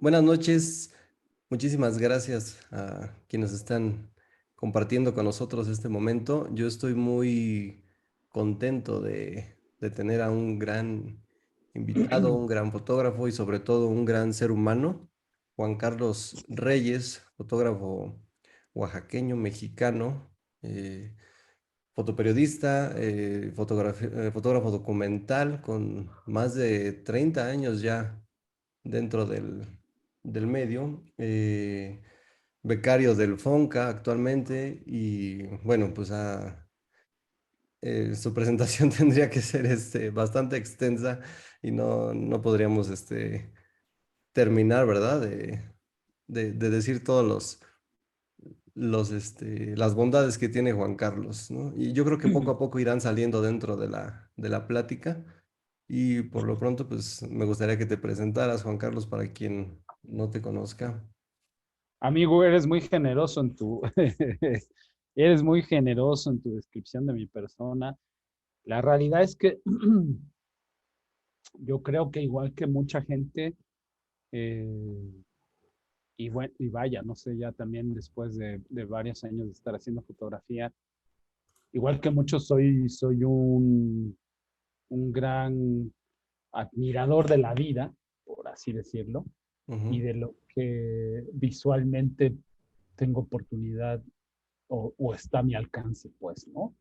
Buenas noches, muchísimas gracias a quienes están compartiendo con nosotros este momento. Yo estoy muy contento de tener a un gran invitado, un gran fotógrafo y sobre todo un gran ser humano, Juan Carlos Reyes, fotógrafo oaxaqueño, mexicano, eh, fotoperiodista, fotógrafo documental con más de 30 años ya dentro del medio, becario del FONCA actualmente y bueno, pues su presentación tendría que ser bastante extensa y no podríamos terminar, ¿verdad? De decir todos las bondades que tiene Juan Carlos, ¿no? Y yo creo que poco a poco irán saliendo dentro de la plática. Y por lo pronto, pues me gustaría que te presentaras, Juan Carlos, para quien no te conozca. Amigo, eres muy generoso en tu, eres muy generoso en tu descripción de mi persona. La realidad es que yo creo que igual que mucha gente, eh, y bueno, y vaya, no sé, ya también después de varios años de estar haciendo fotografía, igual que muchos soy un gran admirador de la vida, por así decirlo, y Ujú. de lo que visualmente tengo oportunidad o está a mi alcance, pues, ¿no?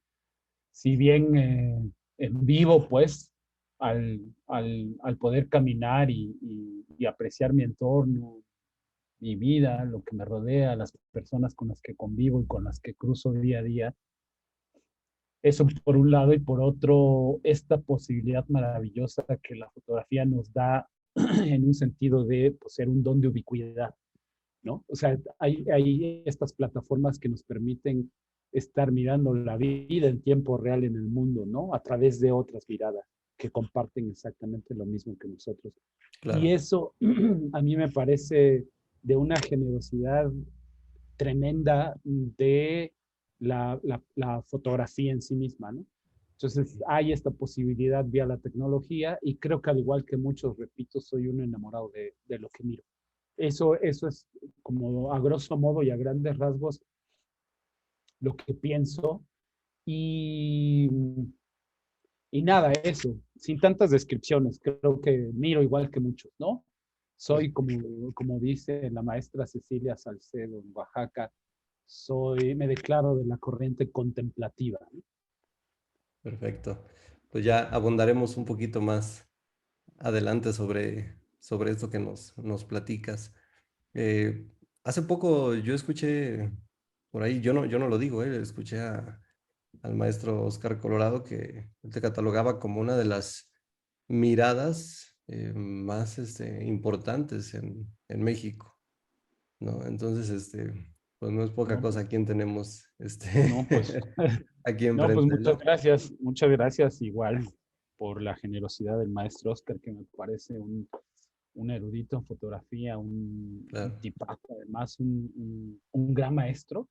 Si bien en vivo, pues, al poder caminar y apreciar mi entorno, mi vida, lo que me rodea, las personas con las que convivo y con las que cruzo día a día, eso por un lado, y por otro, esta posibilidad maravillosa que la fotografía nos da en un sentido de pues, ser un don de ubicuidad, ¿no? O sea, hay estas plataformas que nos permiten estar mirando la vida en tiempo real en el mundo, ¿no? A través de otras miradas que comparten exactamente lo mismo que nosotros. Y Claro. eso a mí me parece de una generosidad tremenda de la fotografía en sí misma, ¿no? Entonces hay esta posibilidad vía la tecnología y creo que al igual que muchos, repito, soy un enamorado de lo que miro. Eso es como a grosso modo y a grandes rasgos lo que pienso. Y, y nada, eso, sin tantas descripciones, creo que miro igual que muchos, ¿no? Soy como dice la maestra Cecilia Salcedo en Oaxaca, me declaro de la corriente contemplativa, ¿no? Perfecto. Pues ya abundaremos un poquito más adelante sobre esto que nos platicas. Eh, Hace poco yo escuché por ahí, yo no lo digo, escuché al maestro Oscar Colorado que te catalogaba como una de las miradas más importantes en México, ¿no? Entonces, pues no es poca No, cosa pues, a quien tenemos no, pues, aquí no, pues enfrente, ¿no? muchas gracias igual por la generosidad del maestro Oscar, que me parece un erudito en fotografía, un Claro, tipazo, además un gran maestro,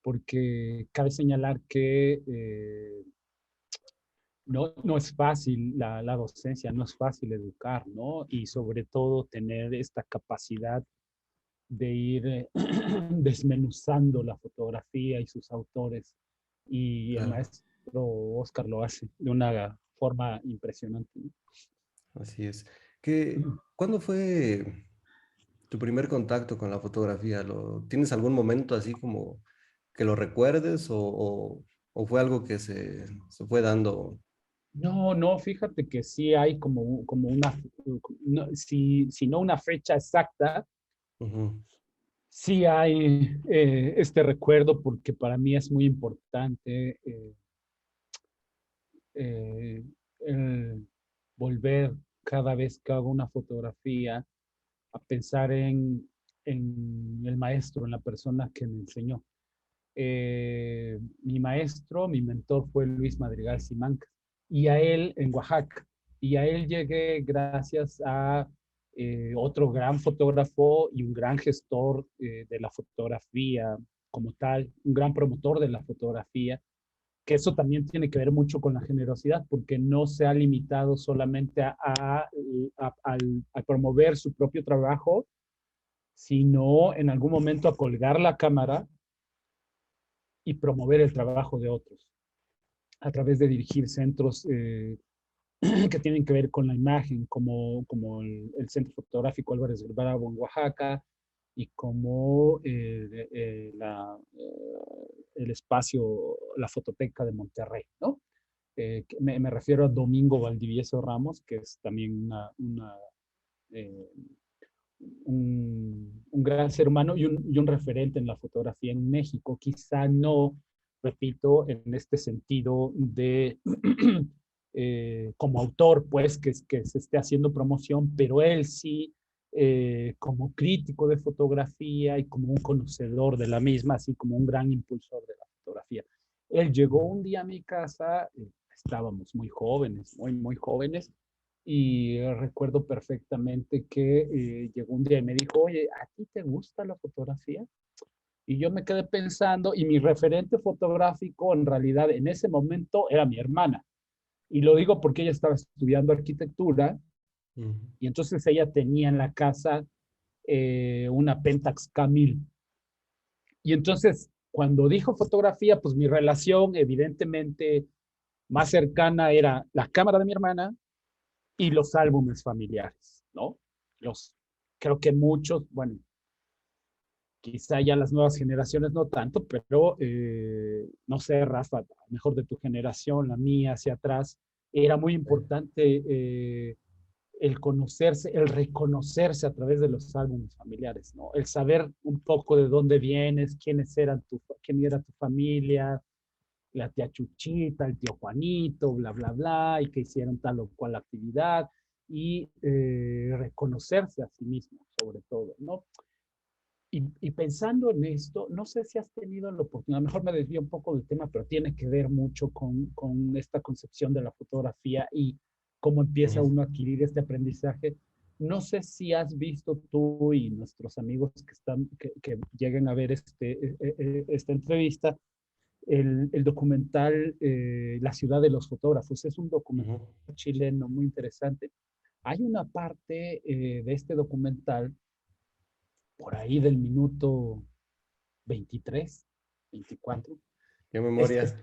porque cabe señalar que no es fácil la docencia, no es fácil educar, ¿no? Y sobre todo tener esta capacidad de ir desmenuzando la fotografía y sus autores. Y el claro, maestro Oscar lo hace de una forma impresionante, ¿no? así es. ¿Cuándo fue tu primer contacto con la fotografía? ¿Tienes algún momento así como que lo recuerdes o fue algo que se fue dando? No, fíjate que sí hay como una, no, si no una fecha exacta, Ujú. sí hay este recuerdo porque para mí es muy importante eh, el volver cada vez que hago una fotografía a pensar en el maestro, en la persona que me enseñó. Mi maestro, mi mentor fue Luis Madrigal Simancas y a él en Oaxaca. Y a él llegué gracias a otro gran fotógrafo y un gran gestor de la fotografía como tal, un gran promotor de la fotografía, que eso también tiene que ver mucho con la generosidad, porque no se ha limitado solamente a promover su propio trabajo, sino en algún momento a colgar la cámara y promover el trabajo de otros a través de dirigir centros que tienen que ver con la imagen, como el Centro Fotográfico Álvarez Bravo en Oaxaca y como el espacio, la Fototeca de Monterrey, ¿no? Me refiero a Domingo Valdivieso Ramos, que es también eh, un gran ser humano y un referente en la fotografía en México. Quizá no, repito, en este sentido de como autor, pues, que se esté haciendo promoción, pero él sí, como crítico de fotografía y como un conocedor de la misma, así como un gran impulsor de la fotografía. Él llegó un día a mi casa, estábamos muy jóvenes, muy jóvenes, y recuerdo perfectamente que llegó un día y me dijo, oye, ¿a ti te gusta la fotografía? Y yo me quedé pensando, y mi referente fotográfico en realidad en ese momento era mi hermana. Y lo digo porque ella estaba estudiando arquitectura Ujú. y entonces ella tenía en la casa una Pentax K1000. Y entonces, cuando dijo fotografía, pues mi relación evidentemente más cercana era la cámara de mi hermana y los álbumes familiares, ¿no? Los, creo que muchos, bueno, quizá ya las nuevas generaciones no tanto, pero no sé, Rafa, mejor de tu generación, la mía, hacia atrás, era muy importante el conocerse, el reconocerse a través de los álbumes familiares, ¿no? El saber un poco de dónde vienes, quién era tu familia, la tía Chuchita, el tío Juanito, bla, bla, bla, y que hicieron tal o cual actividad, y reconocerse a sí mismo, sobre todo, ¿no? Y pensando en esto, no sé si has tenido la oportunidad, mejor me desvío un poco del tema, pero tiene que ver mucho con esta concepción de la fotografía y cómo empieza Ujú. uno a adquirir este aprendizaje. No sé si has visto tú y nuestros amigos que lleguen a ver esta entrevista, el documental La ciudad de los fotógrafos. Es un documental Ujú. chileno muy interesante. Hay una parte de este documental por ahí del minuto 23, 24, Qué este, memorias.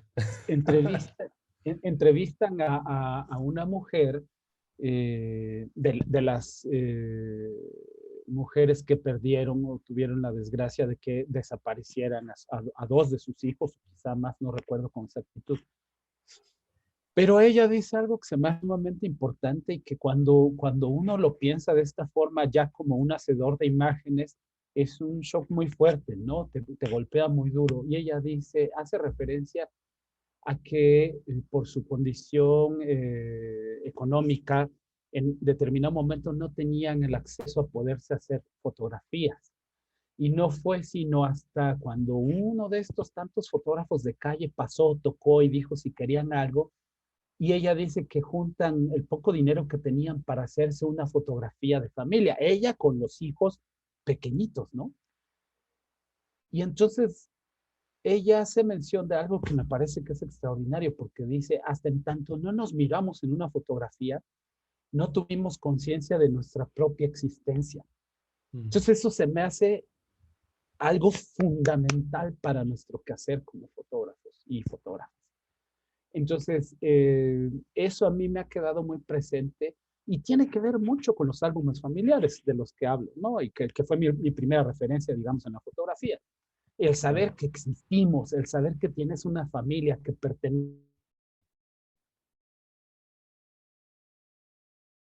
entrevista, entrevistan a una mujer de las mujeres que perdieron o tuvieron la desgracia de que desaparecieran a dos de sus hijos, quizá más, no recuerdo con exactitud. Pero ella dice algo que se me hace sumamente importante y que cuando uno lo piensa de esta forma, ya como un hacedor de imágenes, es un shock muy fuerte, ¿no? Te golpea muy duro. Y ella dice, hace referencia a que por su condición económica, en determinado momento no tenían el acceso a poderse hacer fotografías. Y no fue sino hasta cuando uno de estos tantos fotógrafos de calle pasó, tocó y dijo si querían algo, y ella dice que juntan el poco dinero que tenían para hacerse una fotografía de familia, ella con los hijos pequeñitos, ¿no? Y entonces ella hace mención de algo que me parece que es extraordinario, porque dice, hasta en tanto no nos miramos en una fotografía, no tuvimos conciencia de nuestra propia existencia. Mm. Entonces eso se me hace algo fundamental para nuestro quehacer como fotógrafos y fotógrafas. Entonces, eso a mí me ha quedado muy presente y tiene que ver mucho con los álbumes familiares de los que hablo, ¿no? Y que fue mi primera referencia, digamos, en la fotografía. El saber Claro. que existimos, el saber que tienes una familia que pertenece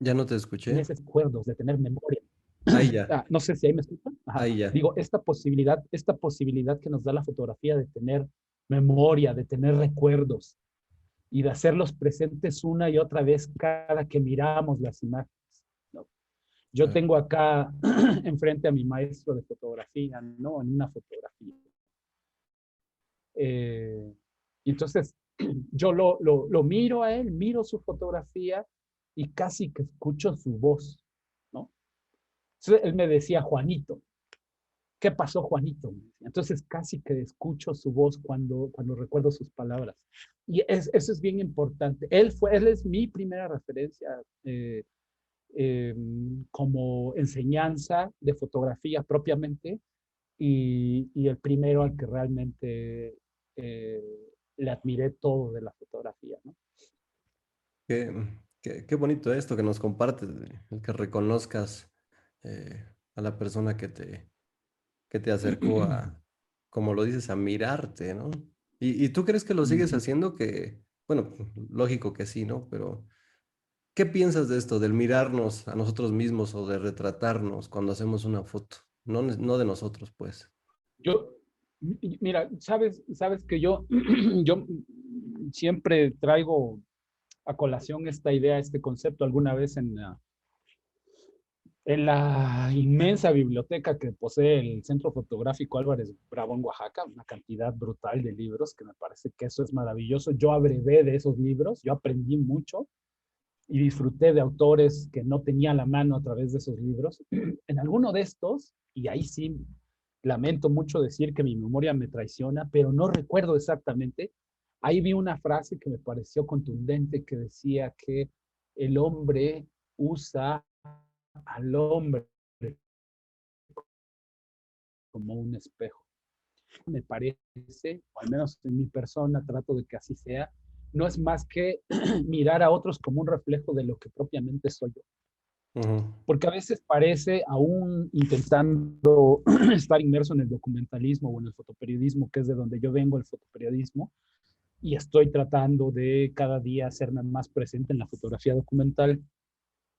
Ya no te escuché. a recuerdos, de tener memoria. Ahí ya, No sé si ahí me escuchan. Ajá. ahí ya. Digo, esta posibilidad que nos da la fotografía de tener memoria, de tener recuerdos y de hacerlos presentes una y otra vez cada que miramos las imágenes, ¿no? Yo Claro. tengo acá enfrente a mi maestro de fotografía, ¿no? En una fotografía. Eh, y entonces yo lo miro a él, miro su fotografía y casi que escucho su voz, ¿no? Entonces él me decía, Juanito, ¿qué pasó, Juanito? Entonces casi que escucho su voz cuando recuerdo sus palabras. Y eso es bien importante. Él es mi primera referencia como enseñanza de fotografía propiamente y el primero al que realmente eh, le admiré todo de la fotografía, ¿no? Qué bonito esto que nos compartes, el que reconozcas a la persona que te acercó a, como lo dices, a mirarte, ¿no? Y tú crees que lo sigues Ujú. haciendo? Que, bueno, lógico que sí, ¿no? Pero, ¿qué piensas de esto, del mirarnos a nosotros mismos o de retratarnos cuando hacemos una foto? No, no de nosotros, pues. Yo, mira, sabes que yo, yo siempre traigo a colación esta idea, este concepto alguna vez en la inmensa biblioteca que posee el Centro Fotográfico Álvarez Bravo en Oaxaca, una cantidad brutal de libros que me parece que eso es maravilloso. Yo abrevé de esos libros, yo aprendí mucho y disfruté de autores que no tenía a la mano a través de esos libros. En alguno de estos, y ahí sí lamento mucho decir que mi memoria me traiciona, pero no recuerdo exactamente, ahí vi una frase que me pareció contundente que decía que el hombre usa al hombre como un espejo. Me parece, o al menos en mi persona trato de que así sea, no es más que mirar a otros como un reflejo de lo que propiamente soy yo. Ujú, Porque a veces parece, aún intentando estar inmerso en el documentalismo o en el fotoperiodismo, que es de donde yo vengo, el fotoperiodismo, y estoy tratando de cada día hacerme más presente en la fotografía documental,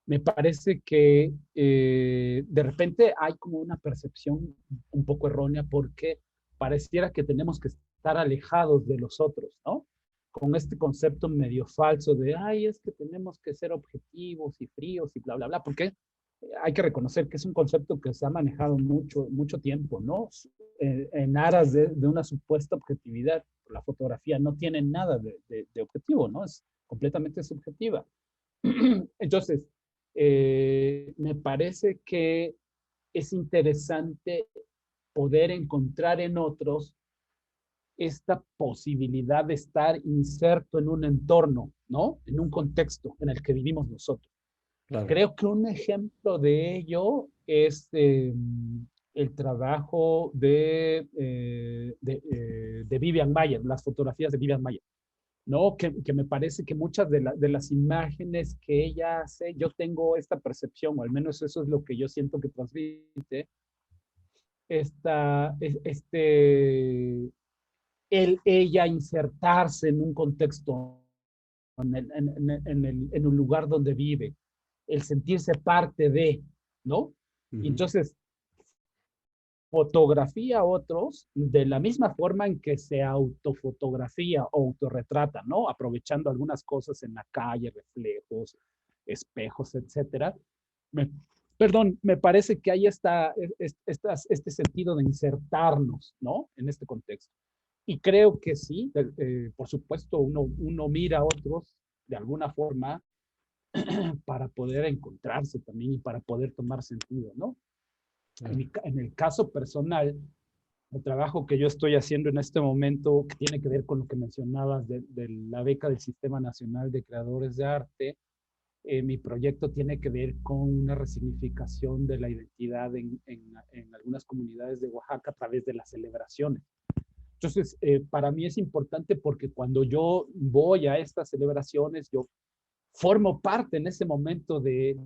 me parece que de repente hay como una percepción un poco errónea porque pareciera que tenemos que estar alejados de los otros, ¿no? Con este concepto medio falso de, ay, es que tenemos que ser objetivos y fríos y bla, bla, bla, porque hay que reconocer que es un concepto que se ha manejado mucho, mucho tiempo, ¿no? En aras de una supuesta objetividad. La fotografía no tiene nada de objetivo, ¿no? Es completamente subjetiva. Entonces, me parece que es interesante poder encontrar en otros esta posibilidad de estar inserto en un entorno, ¿no? En un contexto en el que vivimos nosotros. claro. Creo que un ejemplo de ello es el trabajo de Vivian Mayer, las fotografías de Vivian Mayer. ¿No? Que me parece que muchas de las imágenes que ella hace, yo tengo esta percepción, o al menos eso es lo que yo siento que transmite, ella insertarse en un contexto, en un lugar donde vive, el sentirse parte de, ¿no? Y Ujú, entonces fotografía a otros de la misma forma en que se autofotografía o autorretrata, ¿no? Aprovechando algunas cosas en la calle, reflejos, espejos, etcétera. Me, perdón, me parece que hay este sentido de insertarnos, ¿no? En este contexto. Y creo que sí, por supuesto, uno mira a otros de alguna forma para poder encontrarse también y para poder tomar sentido, ¿no? claro. En el caso personal, el trabajo que yo estoy haciendo en este momento, que tiene que ver con lo que mencionabas de la beca del Sistema Nacional de Creadores de Arte, mi proyecto tiene que ver con una resignificación de la identidad en algunas comunidades de Oaxaca a través de las celebraciones. Entonces, para mí es importante porque cuando yo voy a estas celebraciones, yo formo parte en ese momento de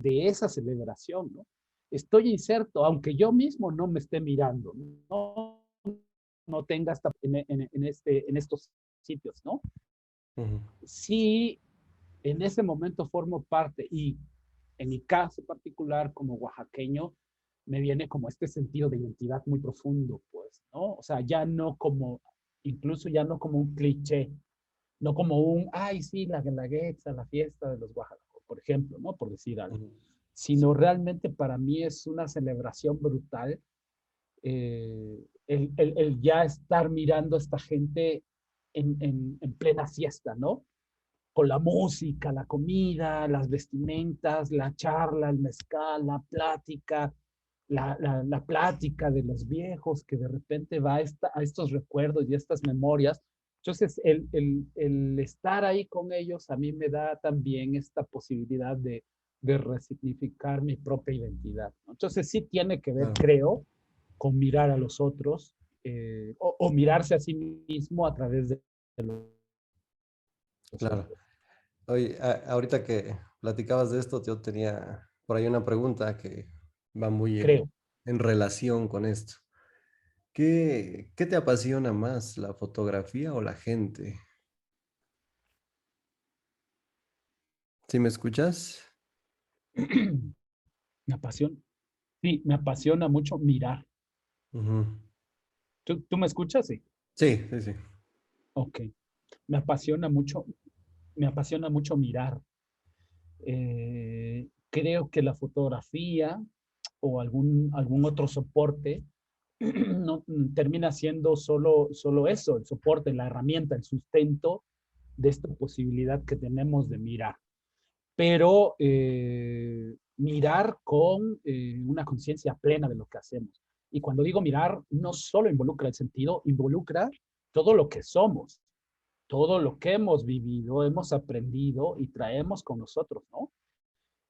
esa celebración, ¿no? Estoy inserto, aunque yo mismo no me esté mirando, no tenga esta, en estos sitios, ¿no? Ujú, Sí, en ese momento formo parte y en mi caso particular como oaxaqueño, me viene como este sentido de identidad muy profundo, pues, ¿no? O sea, ya no como, incluso ya no como un cliché, no como un, ay, sí, la guelaguetza, la fiesta de los oaxacos, por ejemplo, ¿no? Por decir algo. ujú. Sino realmente para mí es una celebración brutal el ya estar mirando a esta gente en plena fiesta, ¿no? Con la música, la comida, las vestimentas, la charla, el mezcal, la plática, la plática de los viejos que de repente va a estos recuerdos y a estas memorias. Entonces, el estar ahí con ellos a mí me da también esta posibilidad de de resignificar mi propia identidad, ¿no? Entonces sí tiene que ver, Claro, creo, con mirar a los otros o mirarse a sí mismo a través de los claro. otros. Oye, ahorita que platicabas de esto, yo tenía por ahí una pregunta que va muy Creo. en relación con esto. ¿Qué te apasiona más, la fotografía o la gente? ¿Sí me escuchas? Me apasiona, sí, me apasiona mucho mirar. Ujú. ¿Tú me escuchas? Sí. Sí, sí, sí. Ok. Me apasiona mucho, me apasiona mucho mirar. Creo que la fotografía o algún otro soporte no, termina siendo solo eso, el soporte, la herramienta, el sustento de esta posibilidad que tenemos de mirar. Pero mirar con una conciencia plena de lo que hacemos. Y cuando digo mirar, no solo involucra el sentido, involucra todo lo que somos, todo lo que hemos vivido, hemos aprendido y traemos con nosotros, ¿no?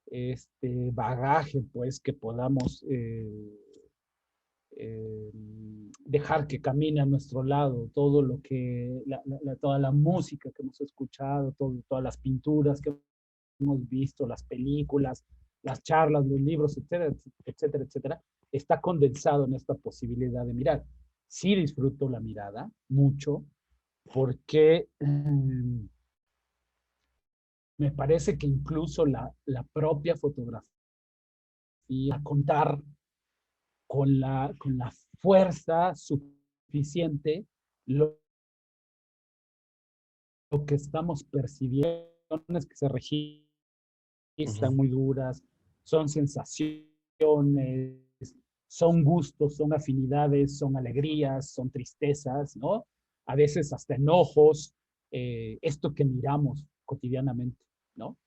Este bagaje, pues, que podamos dejar que camine a nuestro lado, todo lo que, toda la música que hemos escuchado, todas las pinturas que hemos visto, las películas, las charlas, los libros, etcétera, etcétera, etcétera, está condensado en esta posibilidad de mirar. Sí disfruto la mirada mucho porque me parece que incluso la propia fotografía, contar con la fuerza suficiente lo que estamos percibiendo, que se registran Ujú, muy duras, son sensaciones, son gustos, son afinidades, son alegrías, son tristezas, ¿no? A veces hasta enojos, esto que miramos cotidianamente, ¿no?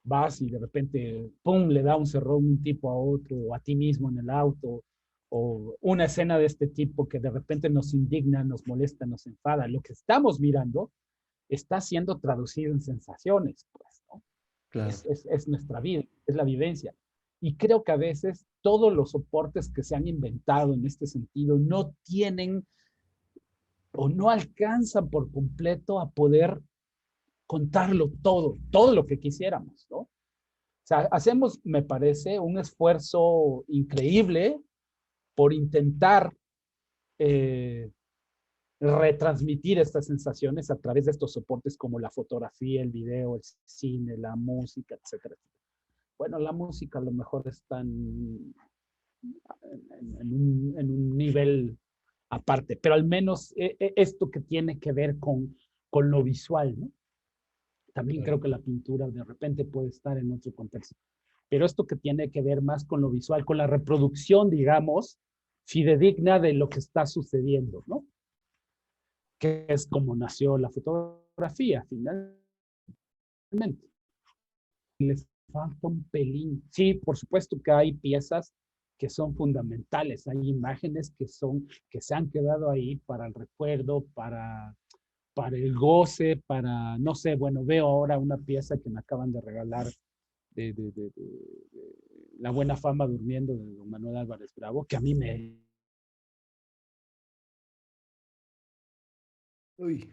Vas y de repente, ¡pum!, le da un cerrón un tipo a otro, o a ti mismo en el auto, o una escena de este tipo que de repente nos indigna, nos molesta, nos enfada. Lo que estamos mirando está siendo traducido en sensaciones, pues, ¿no? claro. Es nuestra vida, es la vivencia. Y creo que a veces todos los soportes que se han inventado en este sentido no tienen o no alcanzan por completo a poder contarlo todo lo que quisiéramos, ¿no? O sea, hacemos, me parece, un esfuerzo increíble por intentar eh, retransmitir estas sensaciones a través de estos soportes como la fotografía, el video, el cine, la música, etcétera. Bueno, la música a lo mejor está en un nivel aparte, pero al menos esto que tiene que ver con lo visual, ¿no? También Claro. creo que la pintura de repente puede estar en otro contexto, pero esto que tiene que ver más con lo visual, con la reproducción, digamos, fidedigna de lo que está sucediendo, ¿no? Que es como nació la fotografía, finalmente. Les falta un pelín. Sí, por supuesto que hay piezas que son fundamentales, hay imágenes que se han quedado ahí para el recuerdo, para el goce, para, no sé, bueno, veo ahora una pieza que me acaban de regalar de La Buena Fama Durmiendo de don Manuel Álvarez Bravo, que a mí me, Uy,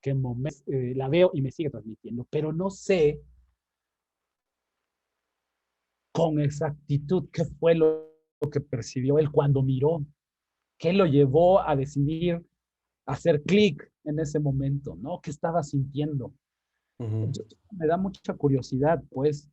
que la veo y me sigue transmitiendo, pero no sé con exactitud qué fue lo que percibió él cuando miró, qué lo llevó a decidir hacer clic en ese momento, ¿no? ¿Qué estaba sintiendo? ujú, Entonces, me da mucha curiosidad, pues.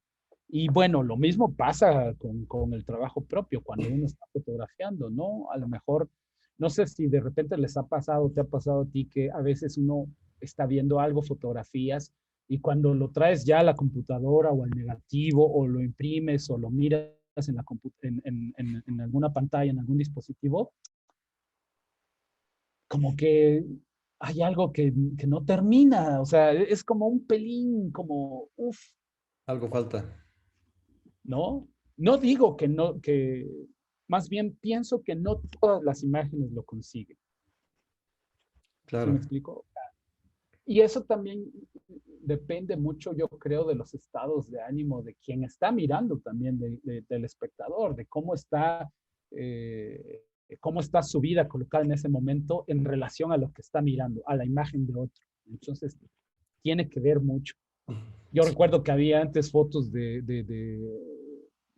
Y bueno, lo mismo pasa con el trabajo propio, cuando uno está fotografiando, ¿no? A lo mejor, no sé si de repente les ha pasado, te ha pasado a ti, que a veces uno está viendo algo, fotografías, y cuando lo traes ya a la computadora o al negativo, o lo imprimes o lo miras en alguna pantalla, en algún dispositivo, como que hay algo que no termina, o sea, es como un pelín, como, uff, algo falta. ¿no? No digo que no, más bien pienso que no todas las imágenes lo consiguen. ¿Sí me Claro. explico? Y eso también, depende mucho, yo creo, de los estados de ánimo de quien está mirando también, del espectador, de eh, cómo está su vida colocada en ese momento en relación a lo que está mirando, a la imagen de otro. Entonces, tiene que ver mucho. Yo Sí, recuerdo que había antes fotos de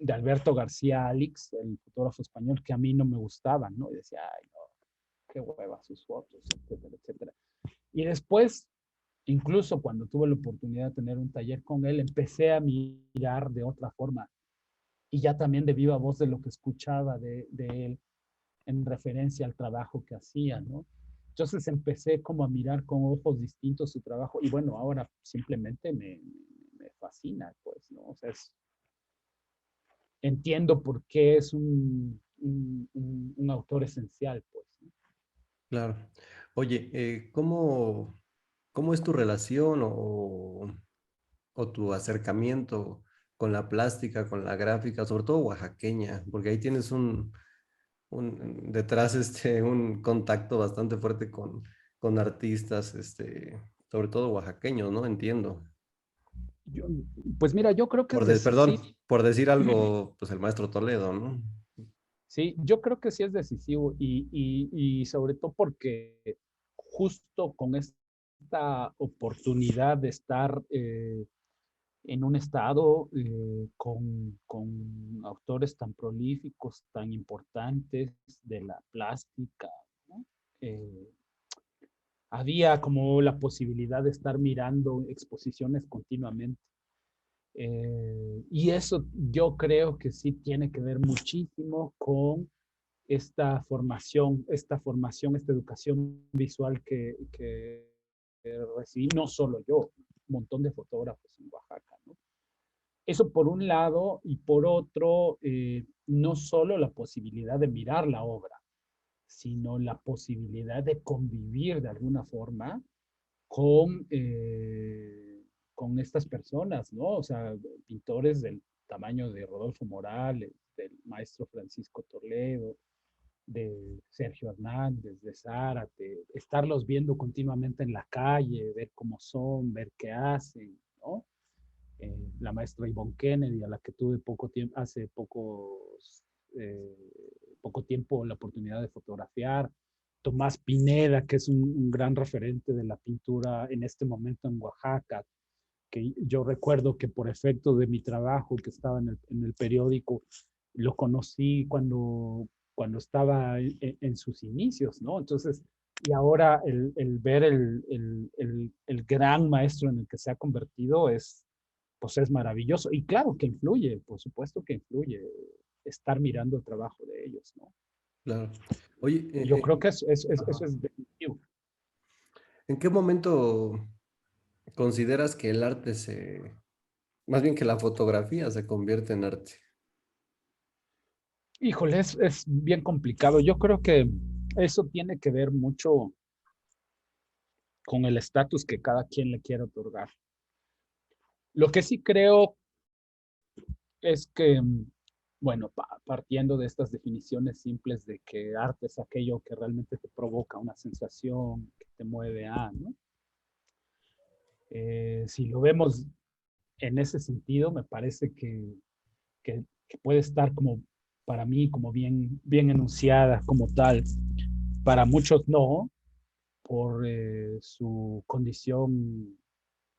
Alberto García Alix, el fotógrafo español, que a mí no me gustaban, ¿no? Y decía, ay, no, qué hueva sus fotos, etcétera, etcétera. Y después, incluso cuando tuve la oportunidad de tener un taller con él, empecé a mirar de otra forma y ya también de viva voz de lo que escuchaba de él en referencia al trabajo que hacía, ¿no? Entonces empecé como a mirar con ojos distintos su trabajo y bueno, ahora simplemente me fascina, pues, ¿no? O sea, entiendo por qué es un autor esencial, pues, ¿no? claro. Oye, ¿cómo es tu relación o tu acercamiento con la plástica, con la gráfica, sobre todo oaxaqueña? Porque ahí tienes detrás un contacto bastante fuerte con artistas, sobre todo oaxaqueños, ¿no? Entiendo. Yo, pues mira, yo creo que es decisivo. Perdón, por decir algo, pues el maestro Toledo, ¿no? Sí, yo creo que sí es decisivo y sobre todo porque justo con esta oportunidad de estar en un estado con autores tan prolíficos, tan importantes de la plástica, ¿no? Eh, había como la posibilidad de estar mirando exposiciones continuamente. Y eso yo creo que sí tiene que ver muchísimo con esta educación visual que recibí, no solo yo, un montón de fotógrafos en Oaxaca, ¿no? Eso por un lado, y por otro, no solo la posibilidad de mirar la obra, sino la posibilidad de convivir de alguna forma con, con estas personas, ¿no? O sea, pintores del tamaño de Rodolfo Morales, del maestro Francisco Toledo, de Sergio Hernández, de Zárate, estarlos viendo continuamente en la calle, ver cómo son, ver qué hacen, ¿no? La maestra Yvonne Kennedy, a la que tuve poco tiempo, hace eh, poco tiempo la oportunidad de fotografiar, Tomás Pineda, que es un gran referente de la pintura en este momento en Oaxaca, que yo recuerdo que por efecto de mi trabajo que estaba en el periódico, lo conocí cuando estaba en sus inicios, ¿no? Entonces, y ahora el ver el gran maestro en el que se ha convertido pues es maravilloso. Y claro que influye, por supuesto que influye estar mirando el trabajo de ellos, ¿no? Claro. Oye, Yo creo que eso ajá. es definitivo. ¿En qué momento consideras que más bien que la fotografía se convierte en arte? Híjole, es bien complicado. Yo creo que eso tiene que ver mucho con el estatus que cada quien le quiere otorgar. Lo que sí creo es que, bueno, partiendo de estas definiciones simples de que arte es aquello que realmente te provoca una sensación, que te mueve a, ¿no? Si lo vemos en ese sentido, me parece que puede estar como, para mí, como bien enunciada como tal. Para muchos no, por su condición,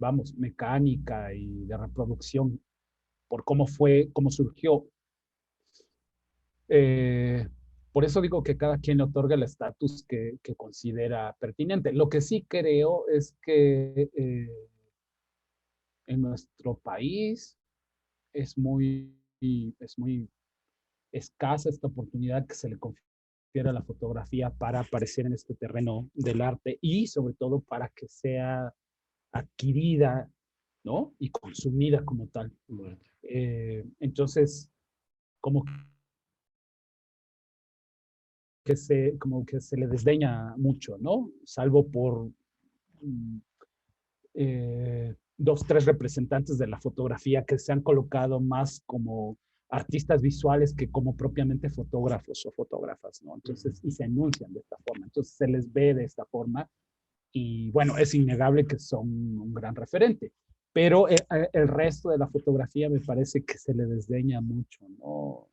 vamos, mecánica y de reproducción, por cómo surgió. Eh, por eso digo que cada quien le otorga el estatus que considera pertinente. Lo que sí creo es que en nuestro país es es muy escasa esta oportunidad que se le confiere a la fotografía para aparecer en este terreno del arte y sobre todo para que sea adquirida, ¿no? Y consumida como tal. Bueno, Entonces, como como que se le desdeña mucho, ¿no? Salvo por mm, dos, tres representantes de la fotografía que se han colocado más como artistas visuales que como propiamente fotógrafos o fotógrafas, ¿no? ujú. Entonces, y se anuncian de esta forma. Entonces, se les ve de esta forma y bueno, es innegable que son un gran referente, pero el resto de la fotografía me parece que se le desdeña mucho, ¿no?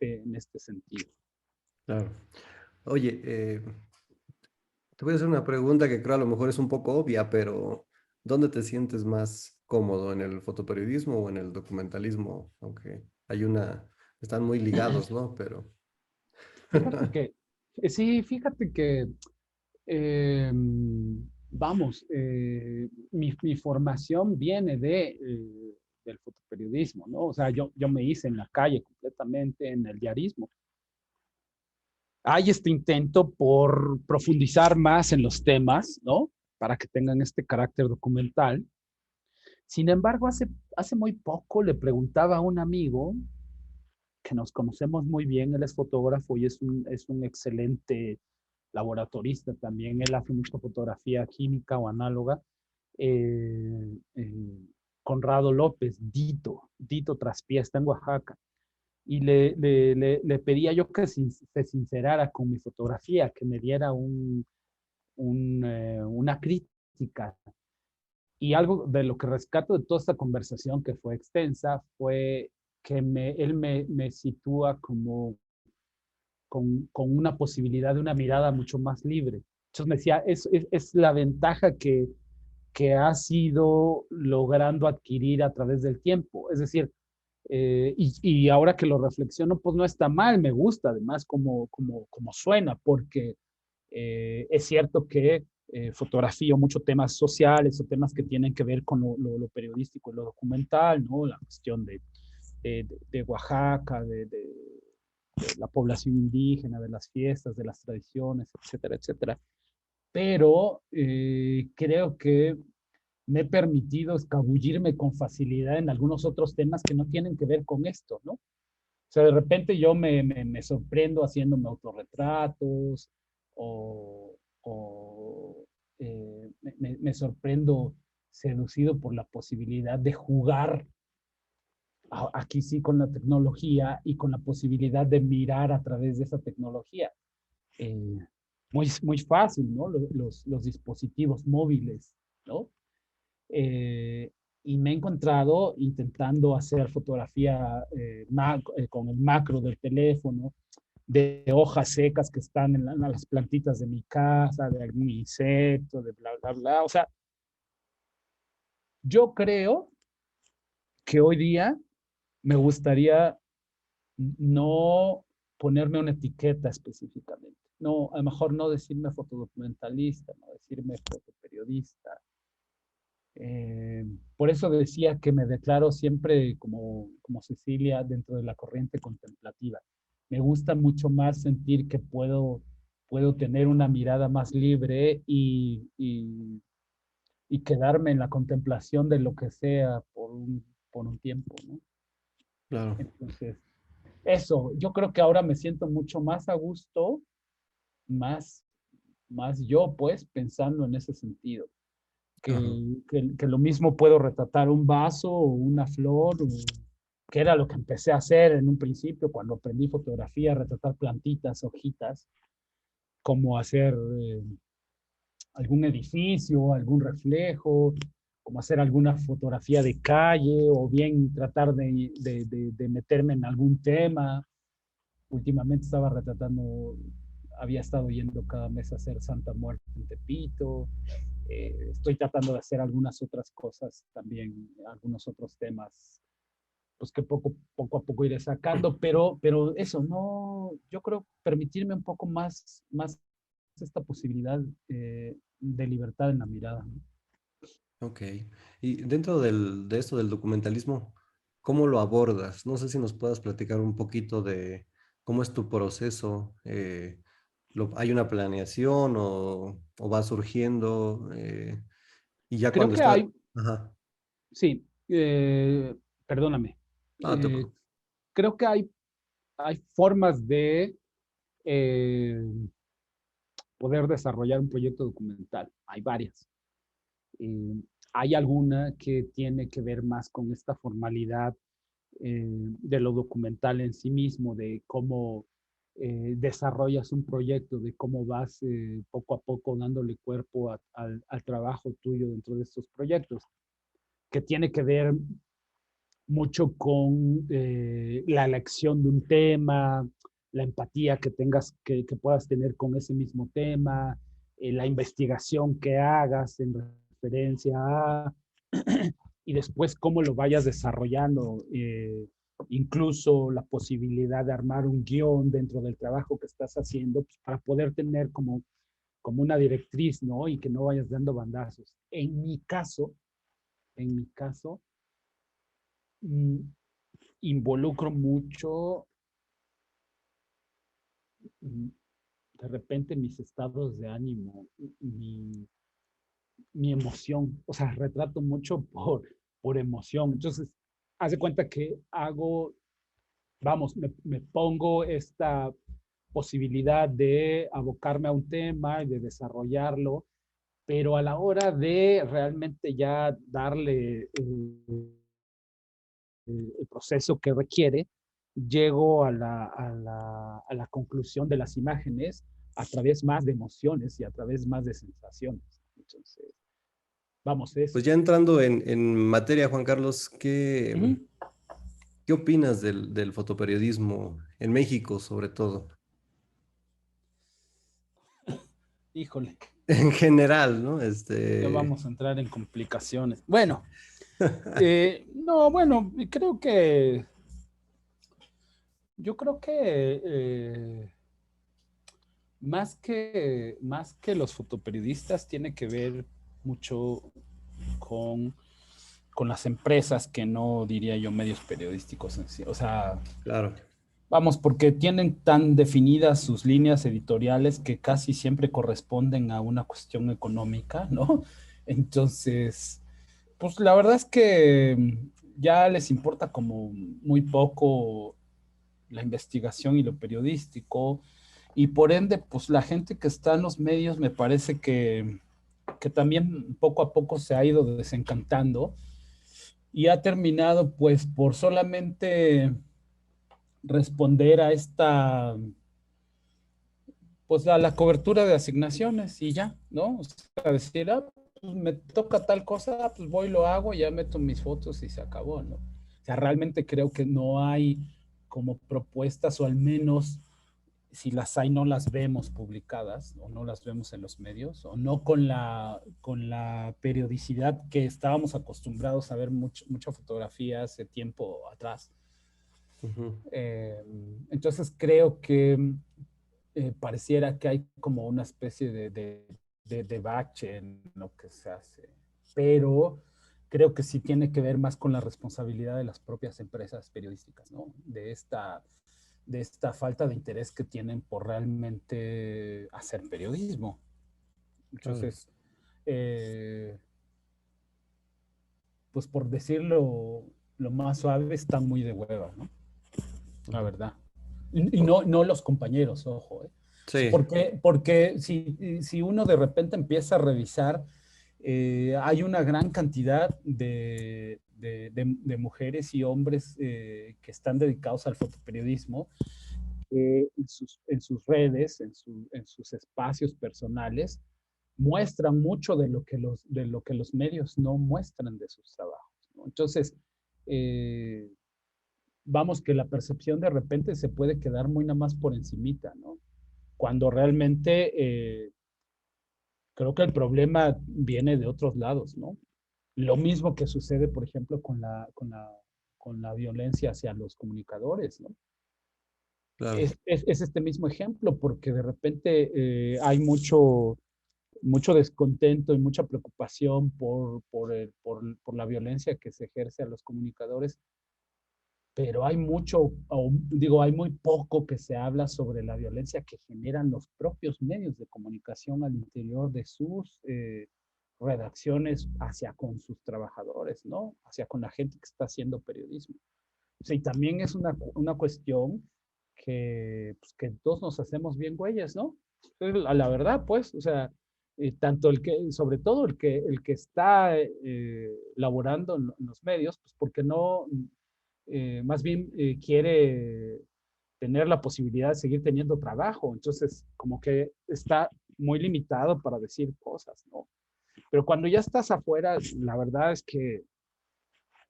En este sentido. Claro. Oye, te voy a hacer una pregunta que creo a lo mejor es un poco obvia, pero ¿dónde te sientes más cómodo, en el fotoperiodismo o en el documentalismo? Aunque hay una, están muy ligados, ¿no? Pero, Fíjate que, sí, fíjate que, eh, vamos, mi formación viene del fotoperiodismo, ¿no? O sea, yo me hice en la calle completamente, en el diarismo. Hay este intento por profundizar más en los temas, ¿no? Para que tengan este carácter documental. Sin embargo, hace muy poco le preguntaba a un amigo que nos conocemos muy bien, él es fotógrafo y es un excelente laboratorista también, él hace mucha fotografía química o análoga. eh, eh, Conrado López, Dito Traspié, está en Oaxaca. Y le pedía yo que se sincerara con mi fotografía, que me diera una crítica. Y algo de lo que rescato de toda esta conversación, que fue extensa, fue que él me sitúa como con una posibilidad de una mirada mucho más libre. Entonces me decía, es la ventaja que has ido logrando adquirir a través del tiempo. Es decir, y ahora que lo reflexiono, pues no está mal, me gusta además como suena, porque es cierto que fotografío mucho temas sociales o temas que tienen que ver con lo periodístico y lo documental, ¿no? La cuestión de Oaxaca, de la población indígena, de las fiestas, de las tradiciones, etcétera, etcétera. Pero creo que me he permitido escabullirme con facilidad en algunos otros temas que no tienen que ver con esto, ¿no? O sea, de repente yo me sorprendo haciéndome autorretratos o me sorprendo seducido por la posibilidad de jugar aquí sí con la tecnología y con la posibilidad de mirar a través de esa tecnología. Eh, muy fácil, ¿no? Los dispositivos móviles, ¿no? Eh, y me he encontrado intentando hacer fotografía con el macro del teléfono, de hojas secas que están en las plantitas de mi casa, de algún insecto, de bla, bla, bla. O sea, yo creo que hoy día me gustaría no ponerme una etiqueta específicamente. No, a lo mejor no decirme fotodocumentalista, no decirme fotoperiodista. Eh, por eso decía que me declaro siempre como Cecilia dentro de la corriente contemplativa. Me gusta mucho más sentir que puedo tener una mirada más libre y quedarme en la contemplación de lo que sea por un tiempo, ¿no? claro. Entonces, eso, yo creo que ahora me siento mucho más a gusto, más, más yo, pues, pensando en ese sentido. Ajá. Que lo mismo puedo retratar un vaso o una flor, que era lo que empecé a hacer en un principio cuando aprendí fotografía, retratar plantitas, hojitas, como hacer algún edificio, algún reflejo, como hacer alguna fotografía de calle o bien tratar de meterme en algún tema. Últimamente estaba retratando, había estado yendo cada mes a hacer Santa Muerte en Tepito. Estoy tratando de hacer algunas otras cosas también, algunos otros temas, pues que poco a poco iré sacando, pero eso, no, yo creo permitirme un poco más esta posibilidad de libertad en la mirada, ¿no? Ok. Y dentro de esto del documentalismo, ¿cómo lo abordas? No sé si nos puedas platicar un poquito de cómo es tu proceso. ¿Hay una planeación o va surgiendo? Y ya Creo cuando que está... hay, Ajá. sí, perdóname, Ah, te eh, creo que hay formas de eh, poder desarrollar un proyecto documental. Hay varias. Eh, Hay alguna que tiene que ver más con esta formalidad de lo documental en sí mismo, de cómo desarrollas un proyecto, de cómo vas poco a poco dándole cuerpo al trabajo tuyo dentro de estos proyectos, que tiene que ver mucho con la elección de un tema, la empatía que tengas, que puedas tener con ese mismo tema, la investigación que hagas en referencia a, y después cómo lo vayas desarrollando, incluso la posibilidad de armar un guión dentro del trabajo que estás haciendo, pues, para poder tener como una directriz, ¿no? Y que no vayas dando bandazos. En mi caso, mm, involucro mucho, mm, de repente, mis estados de ánimo, mi, mi emoción, o sea, retrato mucho por emoción. Entonces, haz de cuenta que hago, vamos, me pongo esta posibilidad de abocarme a un tema y de desarrollarlo, pero a la hora de realmente ya darle el proceso que requiere, llego a la conclusión de las imágenes a través más de emociones y a través más de sensaciones. Entonces, vamos, Pues ya entrando en materia, Juan Carlos, uh-huh. ¿qué opinas del fotoperiodismo en México, sobre todo? Híjole, En general, ¿no? ya vamos a entrar en complicaciones. Bueno, no, bueno, yo creo que más que los fotoperiodistas tiene que ver mucho con, con las empresas, que no diría yo medios periodísticos en sí. O sea, Claro, vamos, porque tienen tan definidas sus líneas editoriales que casi siempre corresponden a una cuestión económica, ¿no? Entonces, pues la verdad es que ya les importa como muy poco la investigación y lo periodístico, y por ende, pues la gente que está en los medios me parece que también poco a poco se ha ido desencantando y ha terminado pues por solamente responder a esta, pues a la cobertura de asignaciones y ya, ¿no? O sea, decir, ah, pues me toca tal cosa, pues voy, lo hago, ya meto mis fotos y se acabó, ¿no? O sea, realmente creo que no hay como propuestas, o al menos si las hay no las vemos publicadas o no las vemos en los medios, o no con la periodicidad que estábamos acostumbrados a ver mucha fotografía hace tiempo atrás. ujú, Eh, entonces creo que pareciera que hay como una especie de bache en lo que se hace, pero creo que sí tiene que ver más con la responsabilidad de las propias empresas periodísticas, ¿no? De esta falta de interés que tienen por realmente hacer periodismo. claro. Entonces, pues por decirlo lo más suave, están muy de hueva, ¿no? La Ujú. verdad. Y O- no los compañeros, ojo, ¿eh? Sí, Porque si uno de repente empieza a revisar, hay una gran cantidad de mujeres y hombres que están dedicados al fotoperiodismo, en sus redes, en sus espacios personales, muestran mucho de lo que los medios no muestran de sus trabajos, ¿no? Entonces, eh, vamos, que la percepción de repente se puede quedar muy nada más por encimita, ¿no? Cuando realmente creo que el problema viene de otros lados, ¿no? Lo mismo que sucede, por ejemplo, con la violencia hacia los comunicadores, ¿no? claro. Es este mismo ejemplo, porque de repente hay mucho descontento y mucha preocupación por la violencia que se ejerce a los comunicadores, pero hay mucho, o digo, hay muy poco que se habla sobre la violencia que generan los propios medios de comunicación al interior de sus redacciones hacia con sus trabajadores, ¿no? Hacia con la gente que está haciendo periodismo. O sea, y también es una cuestión pues, que todos nos hacemos bien güeyes, ¿no? A la verdad, pues, o sea, tanto sobre todo el que está laborando en los medios, pues porque no, más bien quiere tener la posibilidad de seguir teniendo trabajo. Entonces, como que está muy limitado para decir cosas, ¿no? Pero cuando ya estás afuera, la verdad es que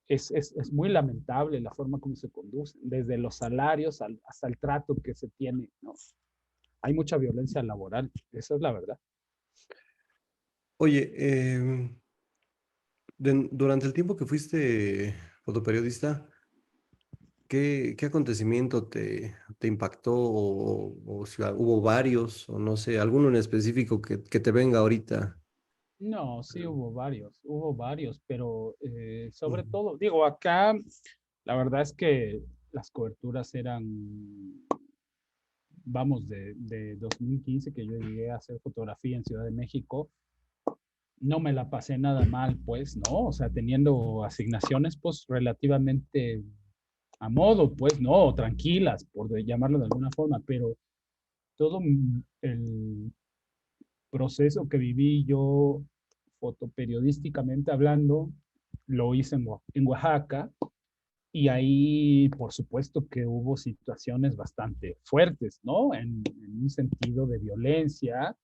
es muy lamentable la forma como se conducen, desde los salarios hasta el trato que se tiene, ¿no? Hay mucha violencia laboral, esa es la verdad. Oye, durante el tiempo que fuiste fotoperiodista, ¿qué acontecimiento te impactó o si hubo varios o no sé, alguno en específico que te venga ahorita? No, sí hubo varios, pero sobre Ujú. todo, digo, acá la verdad es que las coberturas eran, vamos, de 2015 que yo llegué a hacer fotografía en Ciudad de México, no me la pasé nada mal, pues, ¿no? O sea, teniendo asignaciones, pues, relativamente a modo, pues, ¿no? Tranquilas, por llamarlo de alguna forma, pero todo el proceso que viví yo fotoperiodísticamente hablando, lo hice en Oaxaca y ahí, por supuesto, que hubo situaciones bastante fuertes, ¿no? En un sentido de violencia